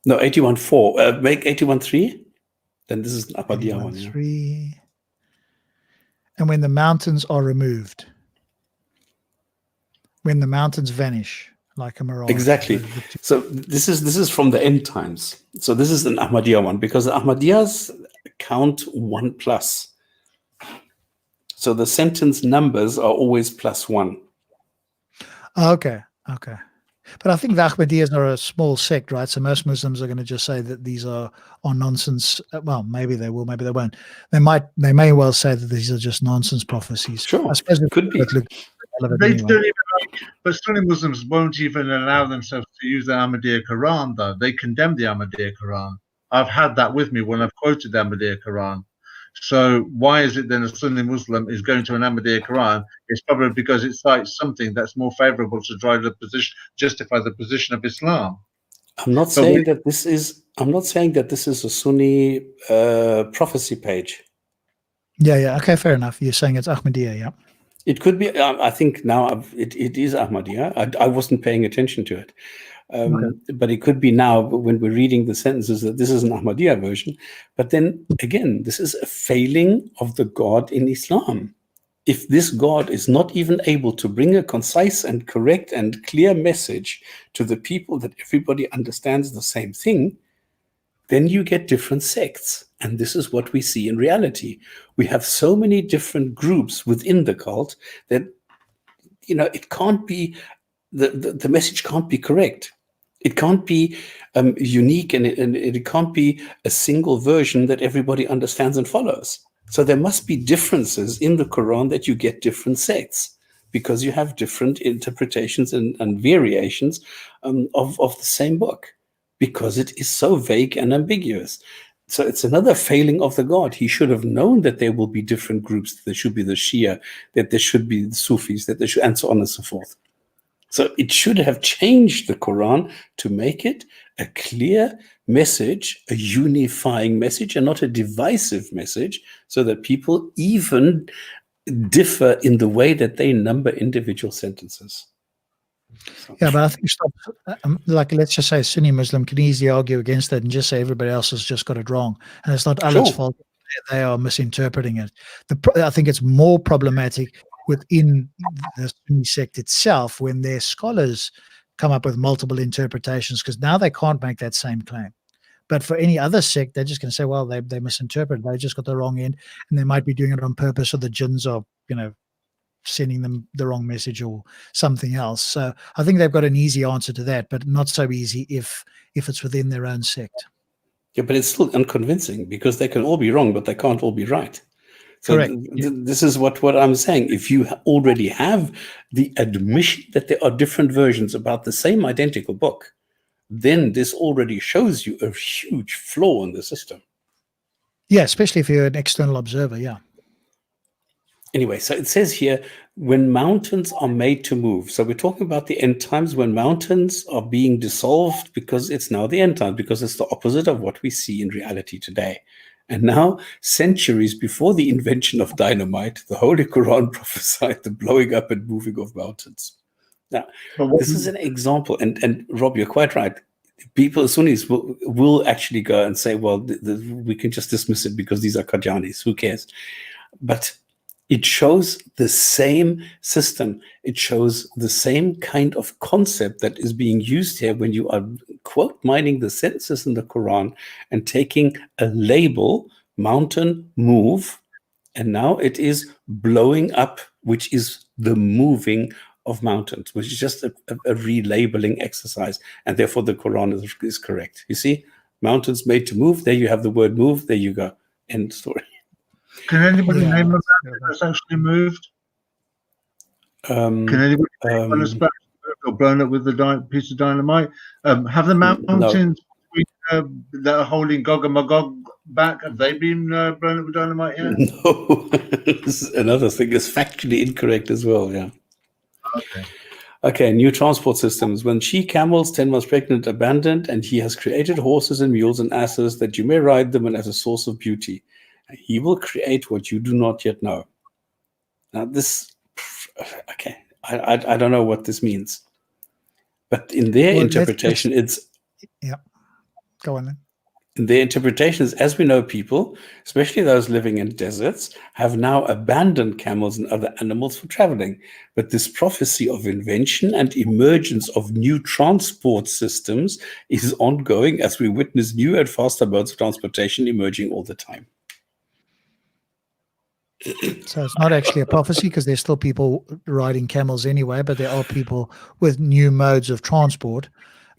no 81:4. Make 81:3. Then this is an Ahmadiyya one. Yeah. 81:3. And when the mountains are removed. When the mountains vanish like a mirage. Exactly. So this is from the end times. So this is an Ahmadiyya one, because the Ahmadiyyas count 1+. So the sentence numbers are always +1. Okay. But I think the Ahmadiyyas are a small sect, right? So most Muslims are going to just say that these are nonsense. Well, maybe they will, maybe they won't. They may well say that these are just nonsense prophecies. Sure, I suppose could be. they don't even, but Sunni Muslims won't even allow themselves to use the Ahmadiyya Quran, though. They condemn the Ahmadiyya Quran. I've had that with me when I've quoted the Ahmadiyya Quran. So why is it then a Sunni Muslim is going to an Ahmadiyya Quran? It's probably because it cites something that's more favorable to justify the position of Islam. I'm not saying that this is a Sunni prophecy page. Yeah. Okay, fair enough. You're saying it's Ahmadiyya, yeah. It could be. I think now it is Ahmadiyya. I wasn't paying attention to it. But it could be now when we're reading the sentences that this is an Ahmadiyya version. But then again, this is a failing of the God in Islam. If this God is not even able to bring a concise and correct and clear message to the people that everybody understands the same thing, then you get different sects. And this is what we see in reality. We have so many different groups within the cult that, it can't be, the message can't be correct. It can't be unique, and it can't be a single version that everybody understands and follows. So there must be differences in the Quran that you get different sects, because you have different interpretations and variations of the same book, because it is so vague and ambiguous. So it's another failing of the God. He should have known that there will be different groups. There should be the Shia, that there should be the Sufis, that there should, and so on and so forth. So it should have changed the Quran to make it a clear message, a unifying message, and not a divisive message, so that people even differ in the way that they number individual sentences. Yeah, but I think let's just say a Sunni Muslim can easily argue against that and just say everybody else has just got it wrong, and it's not Allah's fault. They are misinterpreting it. I think it's more problematic within the Sunni sect itself when their scholars come up with multiple interpretations, because now they can't make that same claim. But for any other sect, they're just going to say, well, they misinterpreted. They just got the wrong end, and they might be doing it on purpose, or the jinns are, sending them the wrong message or something else. So I think they've got an easy answer to that, but not so easy if it's within their own sect. Yeah, but it's still unconvincing, because they can all be wrong, but they can't all be right. So Correct. This is what I'm saying. If you already have the admission that there are different versions about the same identical book, then this already shows you a huge flaw in the system. Yeah, especially if you're an external observer, yeah. Anyway, so it says here, when mountains are made to move. So we're talking about the end times, when mountains are being dissolved, because it's now the end time, because it's the opposite of what we see in reality today. And now, centuries before the invention of dynamite, the Holy Quran prophesied the blowing up and moving of mountains. Now, this is an example, and Rob, you're quite right. people, Sunnis, will actually go and say, well, we can just dismiss it because these are Qadianis. Who cares? But it shows the same system. It shows the same kind of concept that is being used here when you are quote mining the sentences in the Quran and taking a label, mountain move, and now it is blowing up, which is the moving of mountains, which is just a relabeling exercise. And therefore the Quran is correct. You see, mountains made to move. There you have the word move. There you go. End story. Can anybody name a mountain that's actually moved? Can anybody name on a spectrum or blown up with a piece of dynamite? Have the mountains that are holding Gog and Magog back, have they been blown up with dynamite yet? No. This is another thing is factually incorrect as well, yeah. Okay, new transport systems. When she camels, 10 months pregnant, abandoned, and he has created horses and mules and asses that you may ride them and as a source of beauty. He will create what you do not yet know. Now this, okay, I don't know what this means. But in their interpretation, it's... Yeah, go on then. In their interpretation is, as we know, people, especially those living in deserts, have now abandoned camels and other animals for traveling. But this prophecy of invention and emergence of new transport systems is ongoing as we witness new and faster modes of transportation emerging all the time. So it's not actually a prophecy because there's still people riding camels anyway, but there are people with new modes of transport.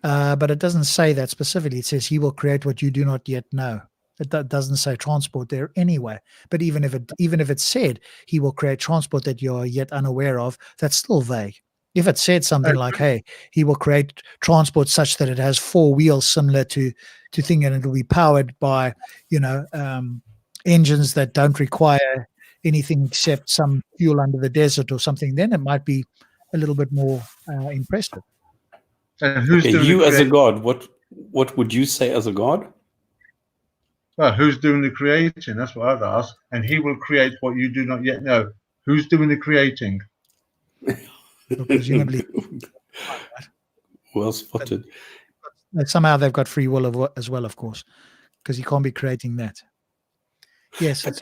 But it doesn't say that specifically. It says he will create what you do not yet know. It doesn't say transport there anyway. But even if it said he will create transport that you are yet unaware of, that's still vague. If it said something like, hey, he will create transport such that it has 4 wheels similar to thing, and it will be powered by, engines that don't require anything except some fuel under the desert or something, then it might be a little bit more impressive. And who's doing you as a god, what would you say as a god? Well, who's doing the creating? That's what I'd ask. And he will create what you do not yet know. Who's doing the creating? Presumably. Well spotted. But somehow they've got free will as well, of course, because you can't be creating that. Yes. But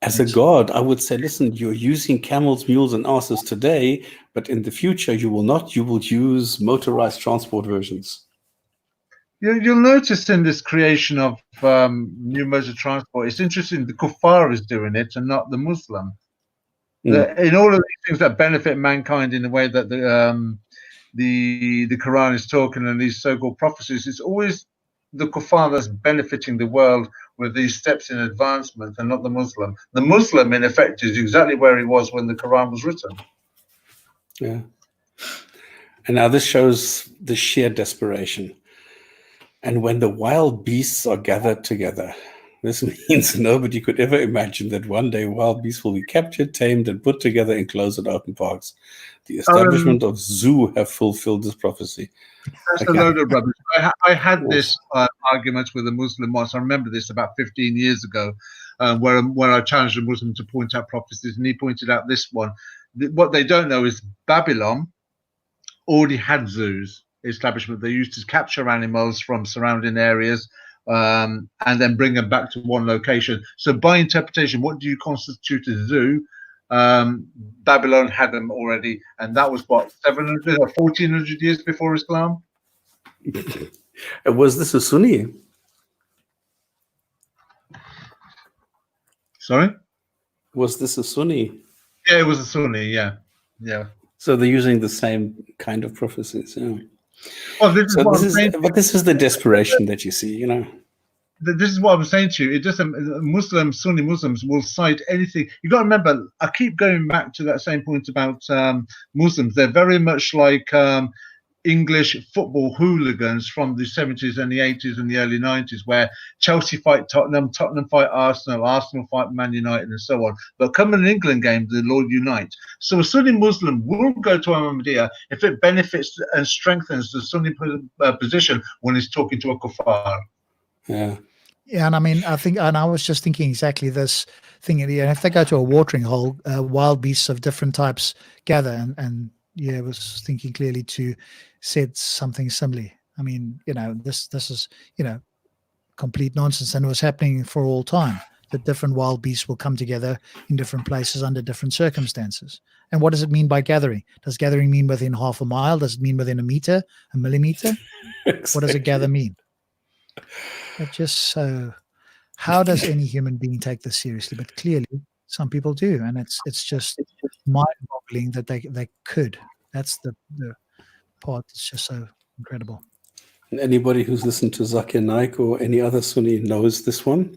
as a god, I would say, listen, you're using camels, mules, and asses today, but in the future you will not. You will use motorized transport versions. You'll notice in this creation of new modes of transport, it's interesting the kuffar is doing it and not the Muslim. In all of these things that benefit mankind in the way that the Quran is talking and these so-called prophecies, it's always the kuffar that's benefiting the world with these steps in advancement and not the Muslim. The Muslim, in effect, is exactly where he was when the Quran was written. Yeah. And now this shows the sheer desperation. And when the wild beasts are gathered together, this means nobody could ever imagine that one day wild beasts will be captured, tamed, and put together in closed and open parks. The establishment of zoo have fulfilled this prophecy. That's a load of rubbish. I had this argument with a Muslim once. I remember this about 15 years ago, where I challenged a Muslim to point out prophecies, and he pointed out this one. What they don't know is Babylon already had zoos, establishment. They used to capture animals from surrounding areas and then bring them back to one location. So by interpretation, what do you constitute a zoo? Babylon had them already, and that was what, 700 or 1400 years before Islam. Was this a Sunni? Sorry, was this a Sunni? Yeah, it was a Sunni. Yeah. So they're using the same kind of prophecies. Yeah. Well, this is the desperation that you see. This is what I'm saying to you. It doesn't. Sunni Muslims will cite anything. You got to remember. I keep going back to that same point about Muslims. They're very much like English football hooligans from the 70s and the 80s and the early 90s, where Chelsea fight Tottenham, Tottenham fight Arsenal, Arsenal fight Man United, and so on. But come an England game, the Lord unite. So a Sunni Muslim will go to Ahmadiyya if it benefits and strengthens the Sunni position when he's talking to a kuffar. Yeah, and I mean, I was just thinking exactly this thing. And if they go to a watering hole, wild beasts of different types gather, and I was thinking clearly to said something similar. I mean, this is, complete nonsense, and it was happening for all time. That different wild beasts will come together in different places under different circumstances. And what does it mean by gathering? Does gathering mean within half a mile? Does it mean within a meter, a millimeter? Exactly. What does a gather mean? It just so. How does any human being take this seriously? But clearly, some people do, and it's just mind-boggling that they could. That's the part that's just so incredible. And anybody who's listened to Zakir Naik or any other Sunni knows this one.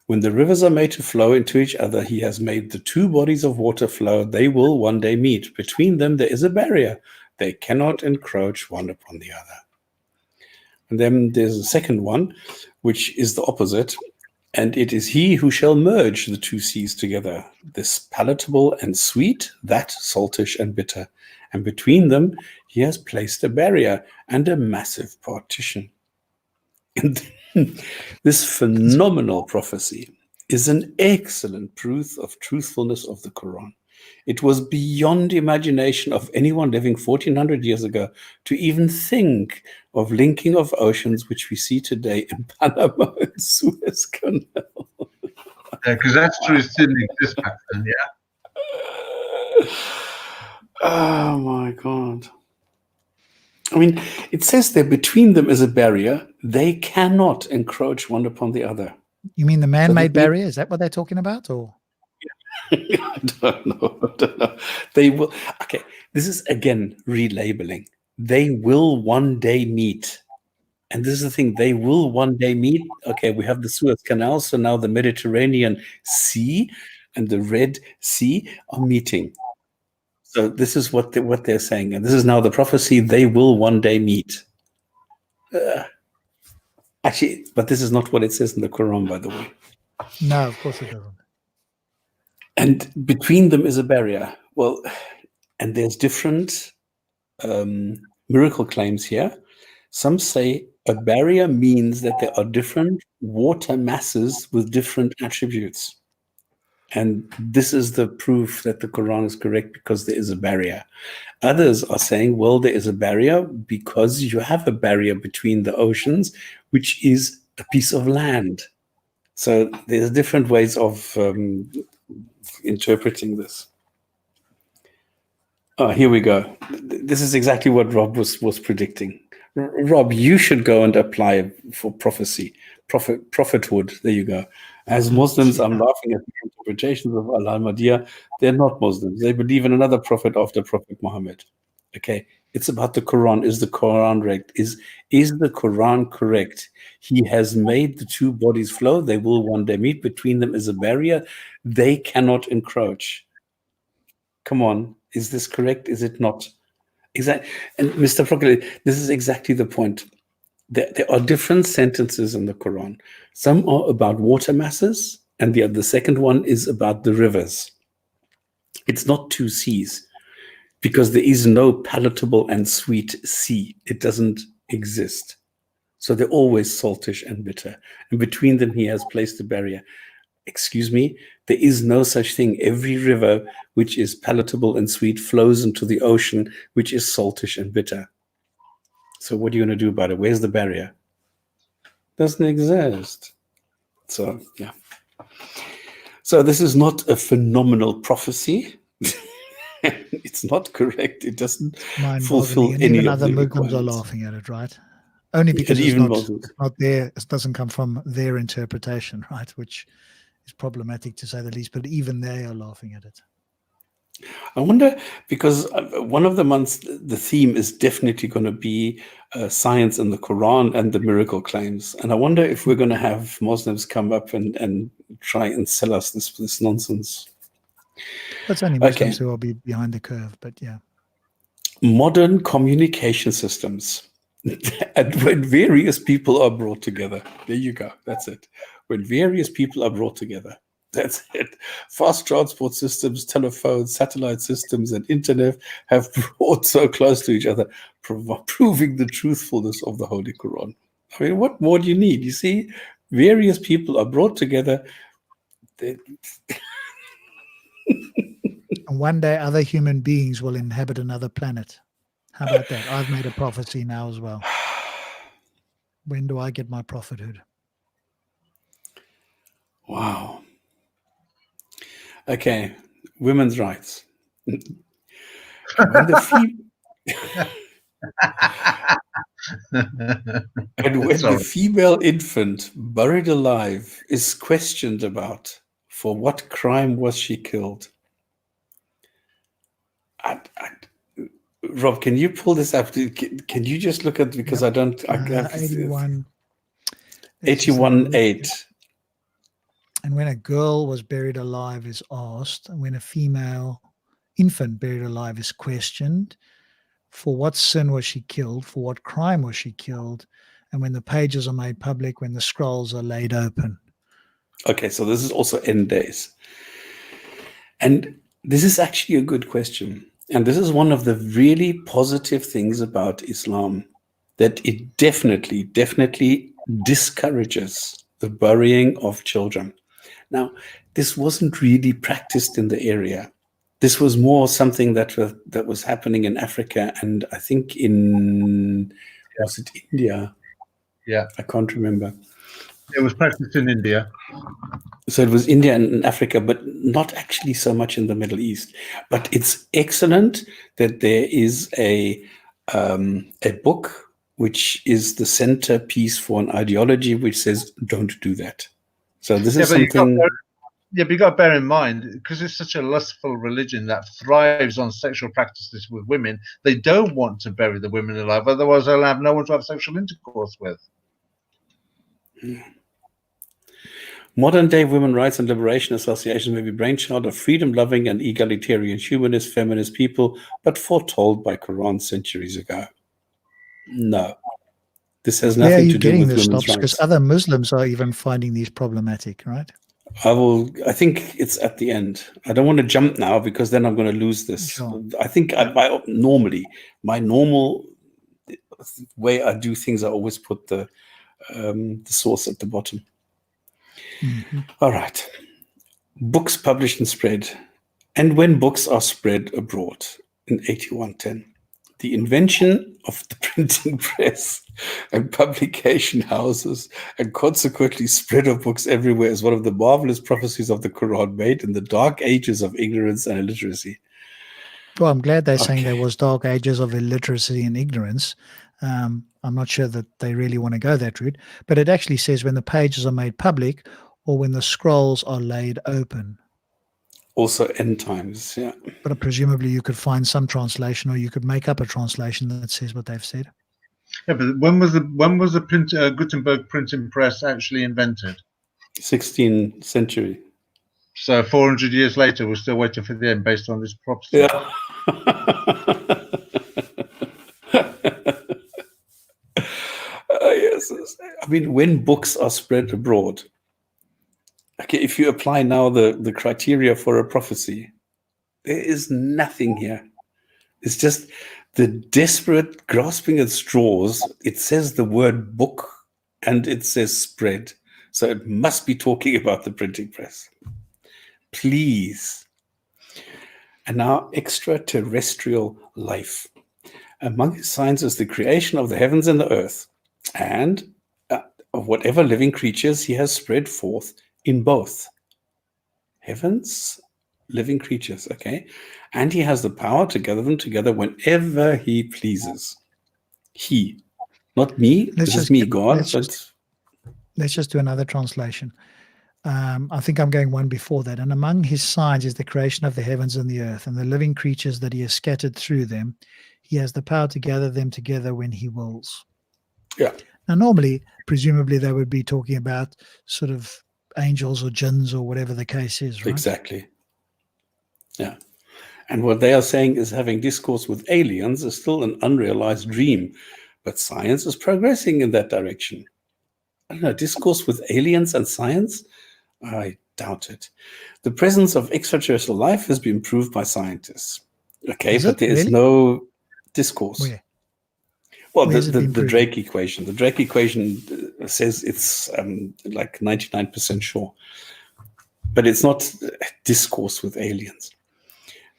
When the rivers are made to flow into each other, he has made the two bodies of water flow. They will one day meet. Between them, there is a barrier. They cannot encroach one upon the other. And then there's a second one, which is the opposite. And it is he who shall merge the two seas together, this palatable and sweet, that saltish and bitter. And between them, he has placed a barrier and a massive partition. And this phenomenal prophecy is an excellent proof of truthfulness of the Quran. It was beyond imagination of anyone living 1400 years ago to even think of linking of oceans, which we see today in Panama and Suez Canal. Yeah, because that's true. It didn't exist back then. Yeah. Oh my God. I mean, it says there between them is a barrier. They cannot encroach one upon the other. You mean the man-made barrier? Is that what they're talking about? Or I don't know. They will. Okay, this is again relabeling. They will one day meet. And this is the thing. They will one day meet. Okay, we have the Suez Canal. So now the Mediterranean Sea and the Red Sea are meeting. So this is what they're saying. And this is now the prophecy. They will one day meet. Actually, but this is not what it says in the Quran, by the way. no, of course it doesn't. And between them is a barrier. Well, and there's different miracle claims here. Some say a barrier means that there are different water masses with different attributes. And this is the proof that the Quran is correct, because there is a barrier. Others are saying, well, there is a barrier because you have a barrier between the oceans, which is a piece of land. So there's different ways of interpreting this. Oh, here we go. This is exactly what Rob was predicting. Rob, you should go and apply for prophecy, prophethood. There you go. As Muslims, I'm laughing at the interpretations of Al-Ahmadiyya. They're not Muslims. They believe in another prophet after Prophet Muhammad. Okay, it's about the Quran. Is the Quran correct? Is the Quran correct? He has made the two bodies flow. They will one day meet. Between them is a barrier. They cannot encroach. Come on, is this correct? Is it not? Exactly. And Mr. Proctor, this is exactly the point. There are different sentences in the Quran. Some are about water masses, and the second one is about the rivers. It's not two seas, because there is no palatable and sweet sea. It doesn't exist. So they're always saltish and bitter. And between them, he has placed a barrier. Excuse me, there is no such thing. Every river which is palatable and sweet flows into the ocean, which is saltish and bitter. So what are you going to do about it? Where's the barrier? Doesn't exist. So, yeah. So this is not a phenomenal prophecy. It's not correct. It doesn't fulfill and any even of other the Muslims are requirements. laughing at it, right? Only because And it's even not Muslims. there. It doesn't come from their interpretation, right? Which is problematic to say the least. But even they are laughing at it. I wonder, because one of the months, the theme is definitely going to be science and the Quran and the miracle claims. And I wonder if we're going to have Muslims come up and try and sell us this nonsense. It's only Muslims who will be behind the curve, but yeah. Modern communication systems. And when various people are brought together, there you go. That's it. When various people are brought together, that's it. Fast transport systems, telephones, satellite systems, and internet have brought so close to each other, proving the truthfulness of the Holy Quran. I mean, what more do you need? You see, various people are brought together. And one day other human beings will inhabit another planet. How about that? I've made a prophecy now as well. When do I get my prophethood? Wow. Okay, women's rights. When the and when the female infant buried alive is questioned about for what crime was she killed. Rob, can you pull this up? Can you just look at, because I don't. 81. 81:8. And when a girl was buried alive is asked, and when a female infant buried alive is questioned, for what sin was she killed? For what crime was she killed? And when the pages are made public, when the scrolls are laid open. Okay, so this is also end days. And this is actually a good question. And this is one of the really positive things about Islam, that it definitely discourages the burying of children. Now, this wasn't really practiced in the area. This was more something that was happening in Africa, and I think was it India? Yeah. I can't remember. It was practiced in India. So it was India and Africa, but not actually so much in the Middle East. But it's excellent that there is a book which is the centerpiece for an ideology which says don't do that. So this is something. But you got to bear in mind, because it's such a lustful religion that thrives on sexual practices with women, they don't want to bury the women alive, otherwise they'll have no one to have sexual intercourse with. Modern day women rights and liberation associations may be brainchild of freedom-loving and egalitarian humanist, feminist people, but foretold by Quran centuries ago. No. This has nothing to do with women's rights. Because other Muslims are even finding these problematic, right? I think it's at the end. I don't want to jump now because then I'm going to lose this. Sure. I think my normal way I do things, I always put the source at the bottom. Mm-hmm. All right. Books published and spread. And when books are spread abroad in 8110. The invention of the printing press and publication houses and consequently spread of books everywhere is one of the marvelous prophecies of the Quran made in the dark ages of ignorance and illiteracy. Well, I'm glad they're saying there was dark ages of illiteracy and ignorance. I'm not sure that they really want to go that route, but it actually says when the pages are made public or when the scrolls are laid open. Also end times, yeah. But presumably you could find some translation, or you could make up a translation that says what they've said. Yeah, but when was the Gutenberg printing press actually invented? 16th century. So 400 years later, we're still waiting for the end based on this prophecy. Yeah. Yes. I mean, when books are spread abroad, okay, if you apply now the criteria for a prophecy, there is nothing here. It's just the desperate grasping at straws. It says the word book and it says spread. So it must be talking about the printing press. Please. And now extraterrestrial life. Among his signs is the creation of the heavens and the earth, and of whatever living creatures he has spread forth in both heavens, living creatures, okay? And he has the power to gather them together whenever he pleases. He, not me. This is me, God. Let's just do another translation. I think I'm going one before that. And among his signs is the creation of the heavens and the earth, and the living creatures that he has scattered through them. He has the power to gather them together when he wills. Yeah. Now, normally, presumably, they would be talking about sort of angels or jinns or whatever the case is, right? Exactly. Yeah. And what they are saying is having discourse with aliens is still an unrealized dream, but science is progressing in that direction. I don't know, discourse with aliens and science? I doubt it. The presence of extraterrestrial life has been proved by scientists. Okay, but there is no discourse. Where? Well, the Drake equation. The Drake equation says it's like 99% sure. But it's not discourse with aliens.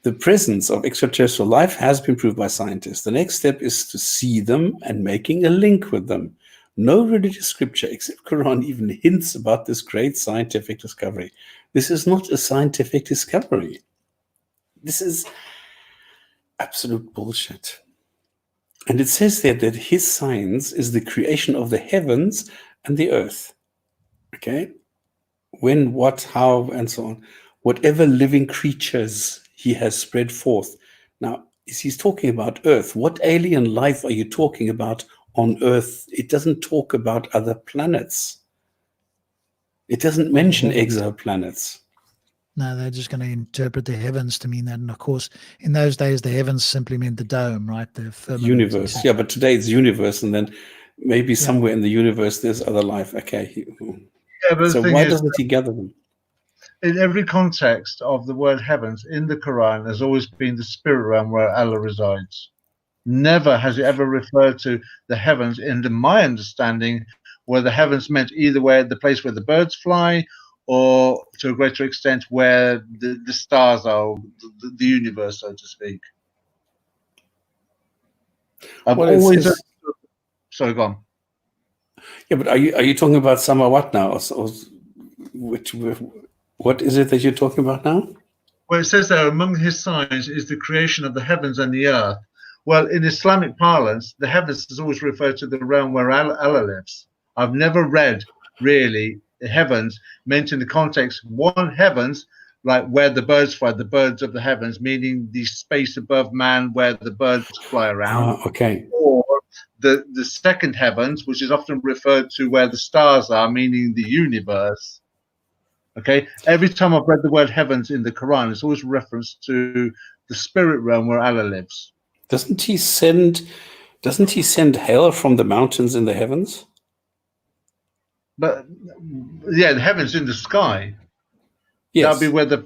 The presence of extraterrestrial life has been proved by scientists. The next step is to see them and making a link with them. No religious scripture except Quran even hints about this great scientific discovery. This is not a scientific discovery. This is absolute bullshit. And it says there that his science is the creation of the heavens and the earth. Okay? When, what, how, and so on. Whatever living creatures he has spread forth. Now, he's talking about earth. What alien life are you talking about on earth? It doesn't talk about other planets. It doesn't mention exoplanets. No, they're just going to interpret the heavens to mean that. And of course, in those days, the heavens simply meant the dome, right? The firmament. Universe. Yeah, but today it's universe, and then maybe somewhere in the universe there's other life. Okay. Yeah, but so the thing why is, doesn't he gather them? in every context of the word heavens in the Quran has always been the spirit realm where Allah resides. Never has it ever referred to the heavens, in my understanding, where the heavens meant either way the place where the birds fly, or to a greater extent where the stars are, the universe, so to speak. I've always sorry, go on. Yeah, but are you talking about Samawat now? Or what is it that you're talking about now? Well, it says there, among his signs is the creation of the heavens and the earth. Well, in Islamic parlance, the heavens is always referred to the realm where Allah lives. I've never read, really, the heavens meant in the context, one, heavens, like where the birds fly, the birds of the heavens, meaning the space above man where the birds fly around. Okay. Or the second heavens, which is often referred to where the stars are, meaning the universe. Okay, every time I've read the word heavens in the Quran, it's always reference to the spirit realm where Allah lives. Doesn't he send hail from the mountains in the heavens? But yeah, the heavens in the sky. Yes. That'll be where the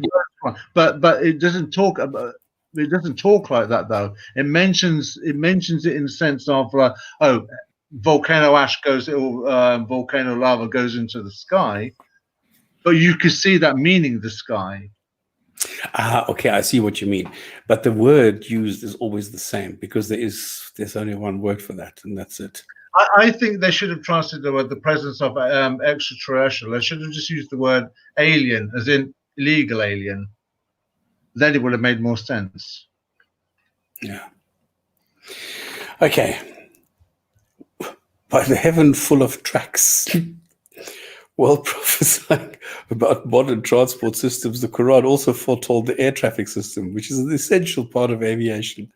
but it doesn't talk about, it doesn't talk like that though. It mentions it in the sense of like, oh, volcano ash goes, or volcano lava goes into the sky, but you can see that meaning the sky. Okay, I see what you mean. But the word used is always the same because there's only one word for that, and that's it. I think they should have translated the word the presence of extraterrestrial. They should have just used the word alien, as in illegal alien. Then it would have made more sense. Yeah. Okay. By the heaven full of tracks. While prophesying about modern transport systems, the Quran also foretold the air traffic system, which is an essential part of aviation.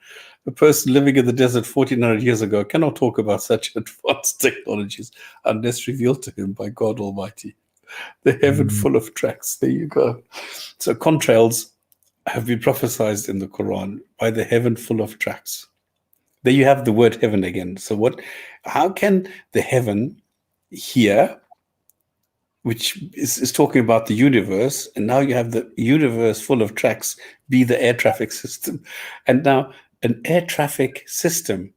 A person living in the desert 1400 years ago cannot talk about such advanced technologies unless revealed to him by God Almighty. The heaven full of tracks. There you go. So contrails have been prophesied in the Quran by the heaven full of tracks. There you have the word heaven again. So how can the heaven here, which is talking about the universe, and now you have the universe full of tracks, be the air traffic system? And now an air traffic system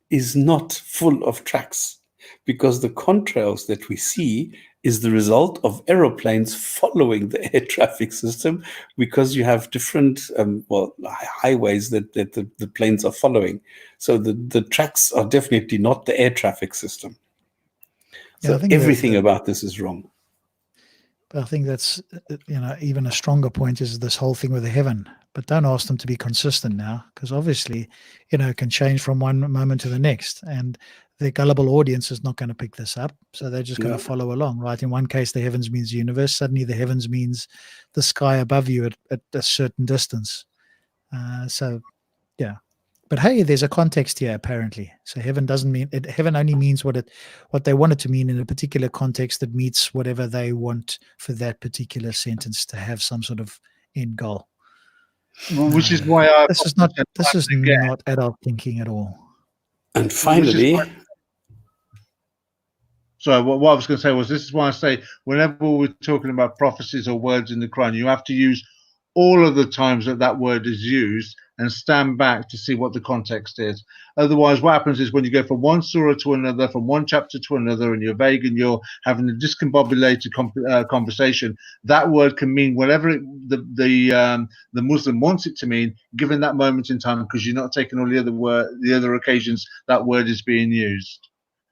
is not full of tracks, because the contrails that we see is the result of aeroplanes following the air traffic system, because you have different highways that the planes are following. So the tracks are definitely not the air traffic system. So yeah, everything about this is wrong. But I think that's, even a stronger point is this whole thing with the heaven. But don't ask them to be consistent now, because obviously, it can change from one moment to the next. And the gullible audience is not going to pick this up. So they're just going to follow along, right? In one case, the heavens means universe. Suddenly the heavens means the sky above you at a certain distance. So, yeah. But hey, there's a context here apparently. So heaven doesn't mean it. Heaven only means what they want it to mean in a particular context that meets whatever they want for that particular sentence to have some sort of end goal. Well, which is why this is not adult thinking at all. And finally, so what I was going to say was, this is why I say whenever we're talking about prophecies or words in the Quran, you have to use all of the times that word is used and stand back to see what the context is. Otherwise, what happens is when you go from one surah to another, from one chapter to another, and you're vague and you're having a discombobulated conversation, that word can mean whatever the Muslim wants it to mean, given that moment in time, because you're not taking all the other occasions that word is being used.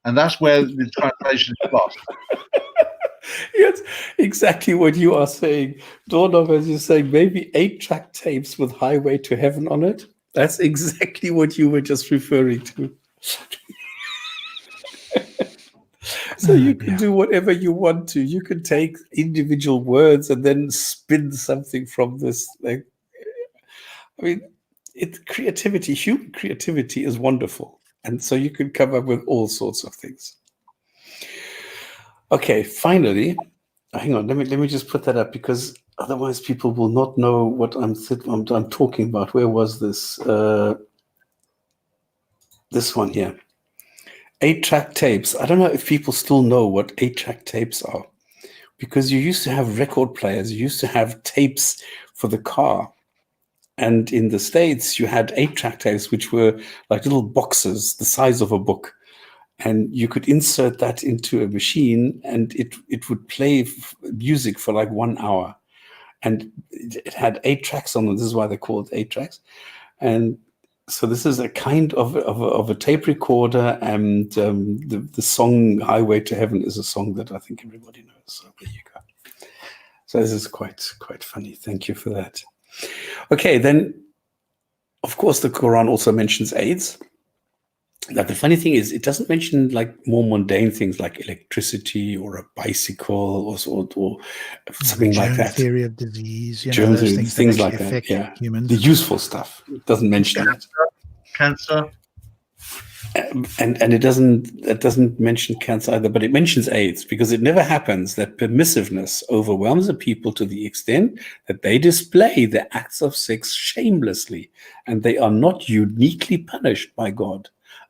and that's where the translation is lost. Yes, exactly what you are saying. Dornov, as you're saying, maybe 8-track tapes with Highway to Heaven on it. That's exactly what you were just referring to. So you can do whatever you want to. You can take individual words and then spin something from this. Like, I mean, creativity, human creativity is wonderful. And so you can come up with all sorts of things. Okay, finally, hang on, let me just put that up, because otherwise people will not know what I'm talking about. Where was this? This one here. 8-track tapes. I don't know if people still know what 8-track tapes are, because you used to have record players, you used to have tapes for the car. And in the States, you had 8-track tapes, which were like little boxes the size of a book. And you could insert that into a machine and it would play music for like 1 hour. And it had 8 tracks on them. This is why they're called 8 tracks. And so this is a kind of a tape recorder. And the song Highway to Heaven is a song that I think everybody knows. So there you go. So this is quite funny. Thank you for that. Okay, then, of course, the Quran also mentions AIDS. Now, the funny thing is, it doesn't mention like more mundane things like electricity or a bicycle or something like that. Theory of disease, germ theory, things like that. Yeah, humans. The useful stuff. It doesn't mention that. Cancer. And it doesn't mention cancer either, but it mentions AIDS, because it never happens that permissiveness overwhelms a people to the extent that they display their acts of sex shamelessly, and they are not uniquely punished by God.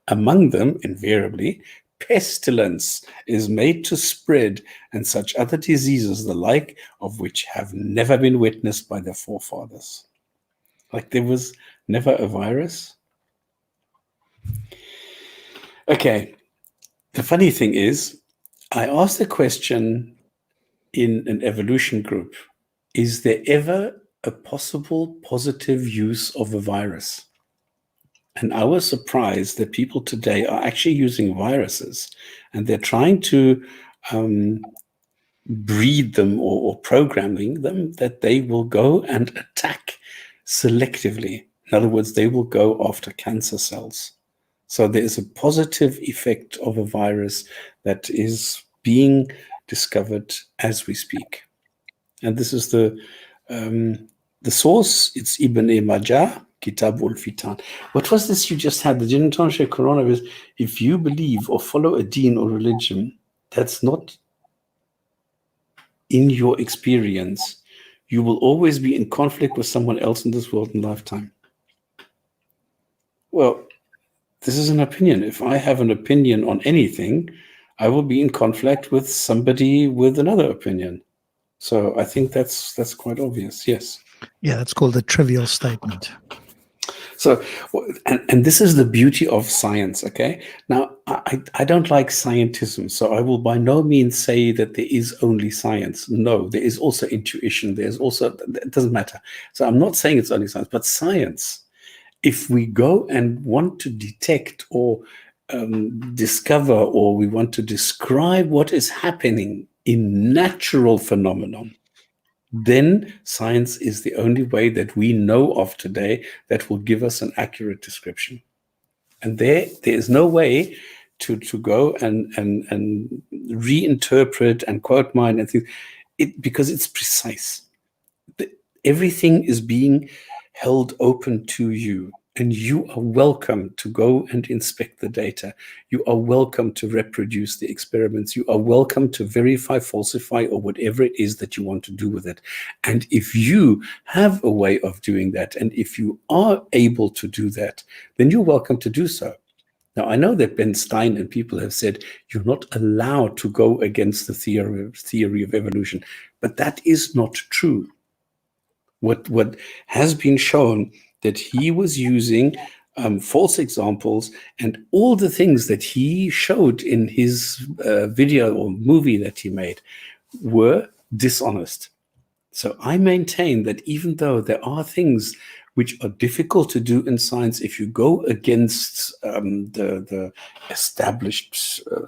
Among them, invariably, pestilence is made to spread, and such other diseases, the like of which have never been witnessed by their forefathers. Like there was never a virus. Okay, the funny thing is, I asked a question in an evolution group: is there ever a possible positive use of a virus? And I was surprised that people today are actually using viruses, and they're trying to breed them or programming them that they will go and attack selectively. In other words, they will go after cancer cells. So there is a positive effect of a virus that is being discovered as we speak. And this is the source. It's Ibn Majah, Kitab ul-Fitan. What was this you just had? The Jinn and Quran is, if you believe or follow a deen or religion that's not in your experience, you will always be in conflict with someone else in this world and lifetime. Well, this is an opinion. If I have an opinion on anything, I will be in conflict with somebody with another opinion. So I think that's quite obvious. Yes. Yeah, that's called a trivial statement. So, and this is the beauty of science, okay? Now, I don't like scientism, so I will by no means say that there is only science. No, there is also intuition. There's also, it doesn't matter. So I'm not saying it's only science, but science, if we go and want to detect or discover, or we want to describe what is happening in natural phenomenon, then science is the only way that we know of today that will give us an accurate description. And there is no way to go and reinterpret and quote mine and things, because it's precise. Everything is being held open to you, and you are welcome to go and inspect the data. You are welcome to reproduce the experiments. You are welcome to verify, falsify, or whatever it is that you want to do with it. And if you have a way of doing that, and if you are able to do that, then you're welcome to do so. Now, I know that Ben Stein and people have said you're not allowed to go against the theory of evolution, but that is not true. What has been shown, that he was using false examples, and all the things that he showed in his video or movie that he made were dishonest. So I maintain that even though there are things which are difficult to do in science, if you go against the established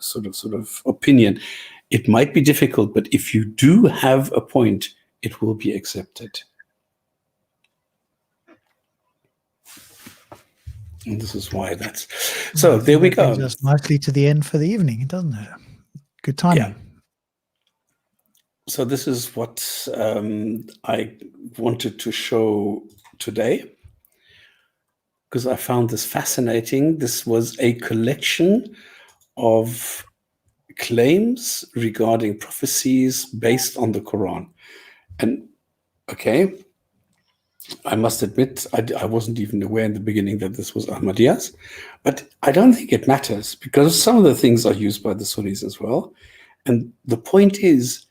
sort of opinion, it might be difficult, but if you do have a point, it will be accepted. And this is why that's so. There we go. Brings us nicely to the end for the evening, doesn't it? Good timing. Yeah. So this is what I wanted to show today, because I found this fascinating. This was a collection of claims regarding prophecies based on the Quran. And okay, I must admit, I wasn't even aware in the beginning that this was Ahmadiyya's, but I don't think it matters, because some of the things are used by the Sunnis as well. And the point is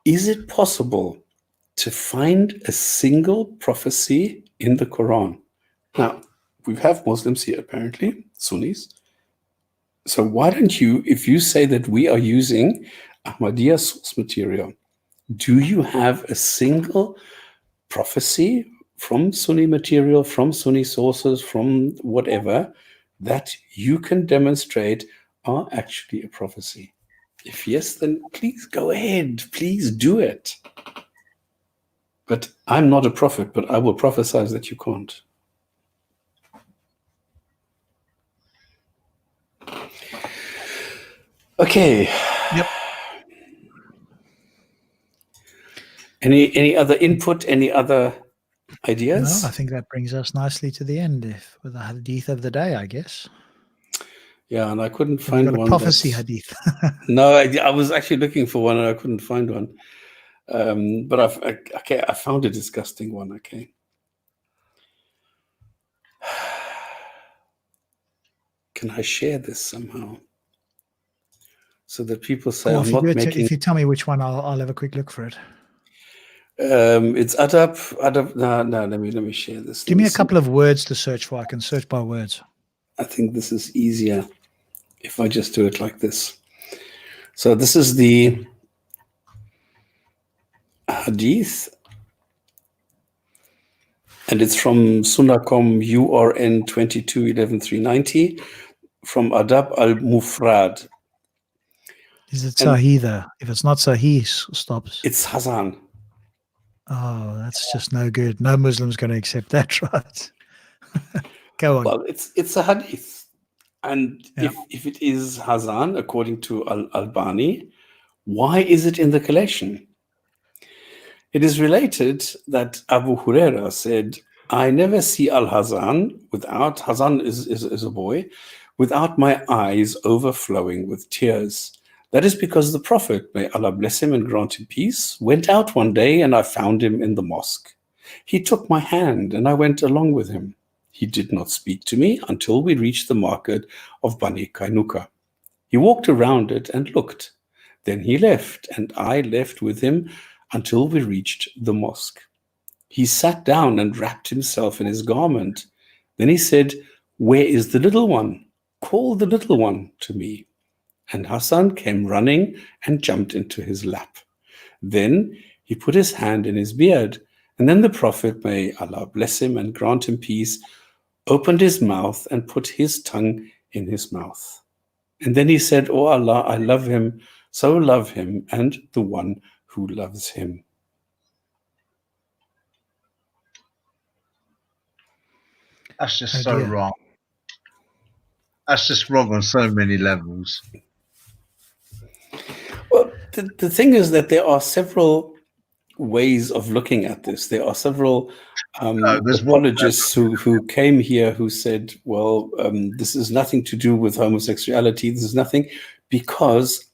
it possible to find a single prophecy in the Quran? Now, we have Muslims here, apparently, Sunnis. So why don't you, if you say that we are using Ahmadiyya source material, do you have a single prophecy from Sunni material, from Sunni sources, from whatever, that you can demonstrate are actually a prophecy? If yes, then please go ahead. Please do it. But I'm not a prophet, but I will prophesy that you can't. Okay. Yep. Any other input? Any other ideas? No, I think that brings us nicely to the end with the hadith of the day, I guess. Yeah, and I couldn't Have find you got one. a prophecy hadith. No, I was actually looking for one and I couldn't find one. But I found a disgusting one. Okay. Can I share this somehow so that people say I'm not making? If you tell me which one, I'll have a quick look for it. It's adab. No, let me share this. Give me a couple of words to search for. I can search by words. I think this is easier if I just do it like this. So this is the hadith, and it's from Sunnah.com URN 22-11-390 from Adab al-Mufrad. Is it Sahih there? If it's not Sahih, stops. It's Hasan. Oh, that's just no good. No Muslim's going to accept that, right? Go on. Well, it's a hadith. And if it is Hasan, according to Al-Albani, why is it in the collection? It is related that Abu Huraira said, I never see Al-Hasan without, Hasan is a boy, without my eyes overflowing with tears. That is because the Prophet, may Allah bless him and grant him peace, went out one day and I found him in the mosque. He took my hand and I went along with him. He did not speak to me until we reached the market of Bani Kainuka. He walked around it and looked. Then he left, and I left with him until we reached the mosque. He sat down and wrapped himself in his garment. Then he said, Where is the little one? Call the little one to me. And Hassan came running and jumped into his lap. Then he put his hand in his beard, and then the Prophet, may Allah bless him and grant him peace, opened his mouth and put his tongue in his mouth. And then he said, Oh Allah, I love him, so love him and the one who loves him. That's just so wrong. That's just wrong on so many levels. Well, the thing is that there are several ways of looking at this. There are several apologists who came here who said, well, this is nothing to do with homosexuality. This is nothing, because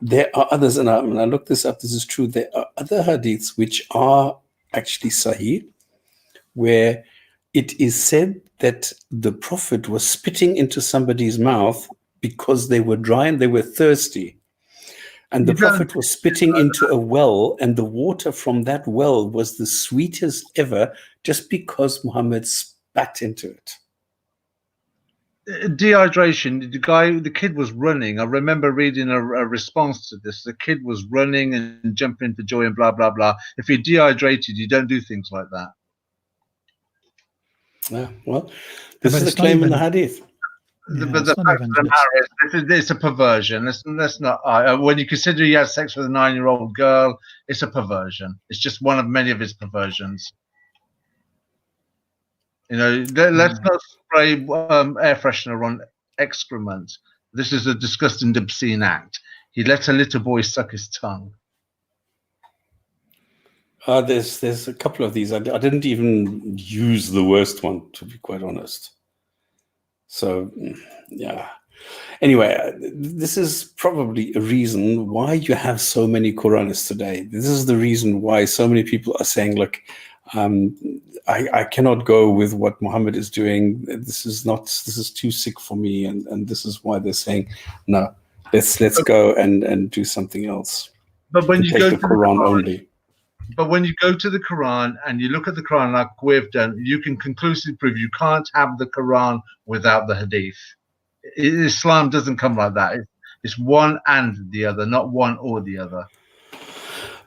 there are others, and when I looked this up, this is true. There are other hadiths which are actually sahih, where it is said that the Prophet was spitting into somebody's mouth because they were dry and they were thirsty. And the Prophet was spitting into a well, and the water from that well was the sweetest ever, just because Muhammad spat into it. Dehydration. The kid was running. I remember reading a response to this. The kid was running and jumping for joy and blah blah blah. If you're dehydrated, you don't do things like that. Yeah, well, this But is the it's not claim in the even- Hadith. But the it's not fact of the even matter is, it's a perversion. Let's not. When you consider he had sex with a 9-year-old girl, it's a perversion. It's just one of many of his perversions. You know, let's not spray air freshener on excrement. This is a disgusting, obscene act. He let a little boy suck his tongue. There's a couple of these. I didn't even use the worst one, to be quite honest. So, yeah. Anyway, this is probably a reason why you have so many Quranists today. This is the reason why so many people are saying, look, I cannot go with what Muhammad is doing. This is too sick for me. And this is why they're saying, no, let's go and do something else. But when you go the to Quran the Quran only. But when you go to the Quran and you look at the Quran like we've done, you can conclusively prove you can't have the Quran without the Hadith. Islam doesn't come like that. It's one and the other, not one or the other.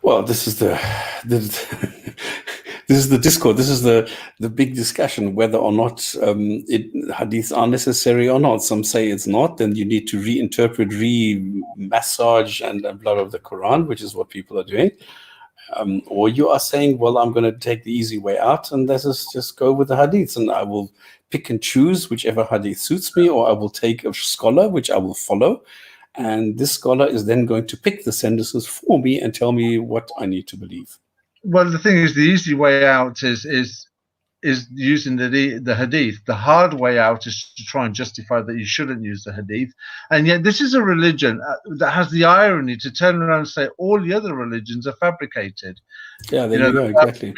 Well, this is the this is the discord. This is the big discussion whether or not hadiths are necessary or not. Some say it's not. Then you need to reinterpret, re-massage and blah of the Quran, which is what people are doing. Or you are saying, well, I'm going to take the easy way out and let us just go with the hadiths, and I will pick and choose whichever hadith suits me, or I will take a scholar which I will follow, and this scholar is then going to pick the sentences for me and tell me what I need to believe. Well, the thing is, the easy way out is using the hadith. The hard way out is to try and justify that you shouldn't use the hadith. And yet this is a religion that has the irony to turn around and say all the other religions are fabricated. Yeah, there you go, exactly.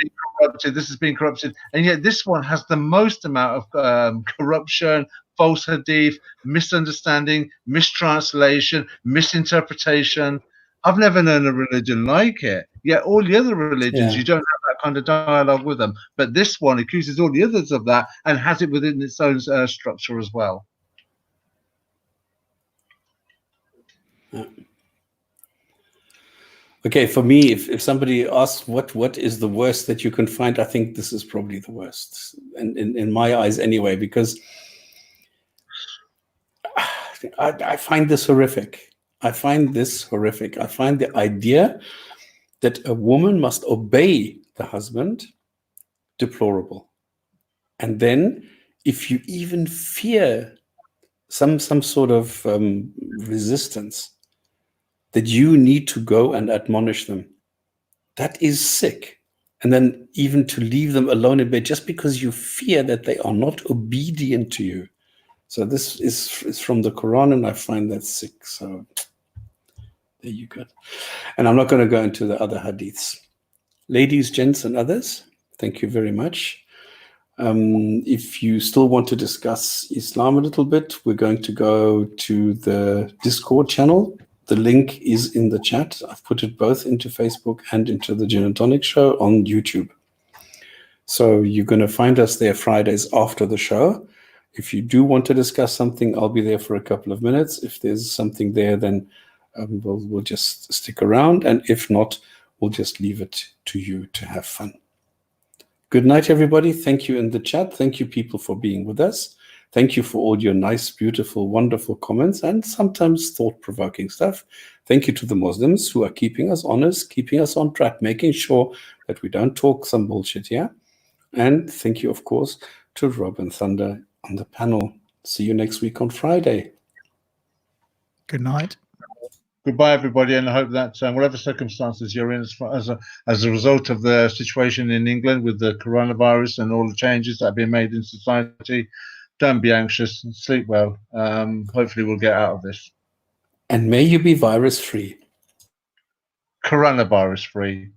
This has been corrupted. And yet this one has the most amount of corruption, false hadith, misunderstanding, mistranslation, misinterpretation. I've never known a religion like it. Yet all the other religions, you don't have that kind of dialogue with them. But this one accuses all the others of that and has it within its own structure as well. Yeah. Okay, for me, if somebody asks what is the worst that you can find, I think this is probably the worst, and in my eyes anyway, because I find this horrific. I find the idea that a woman must obey the husband deplorable. And then if you even fear some sort of resistance, that you need to go and admonish them, that is sick. And then even to leave them alone in bed just because you fear that they are not obedient to you. So this is from the Quran, and I find that sick. So there you go. And I'm not going to go into the other hadiths. Ladies, gents, and others, thank you very much. If you still want to discuss Islam a little bit, we're going to go to the Discord channel. The link is in the chat. I've put it both into Facebook and into the Gin and Tonic Show on YouTube. So you're going to find us there Fridays after the show. If you do want to discuss something, I'll be there for a couple of minutes. If there's something there, then we'll just stick around. And if not, we'll just leave it to you to have fun. Good night, everybody. Thank you in the chat. Thank you, people, for being with us. Thank you for all your nice, beautiful, wonderful comments and sometimes thought-provoking stuff. Thank you to the Muslims who are keeping us honest, keeping us on track, making sure that we don't talk some bullshit here. And thank you, of course, to Rob and Thunder on the panel. See you next week on Friday. Good night. Goodbye, everybody, and I hope that whatever circumstances you're in as a result of the situation in England with the coronavirus and all the changes that have been made in society, don't be anxious, sleep well. Hopefully we'll get out of this. And may you be virus-free. Coronavirus-free.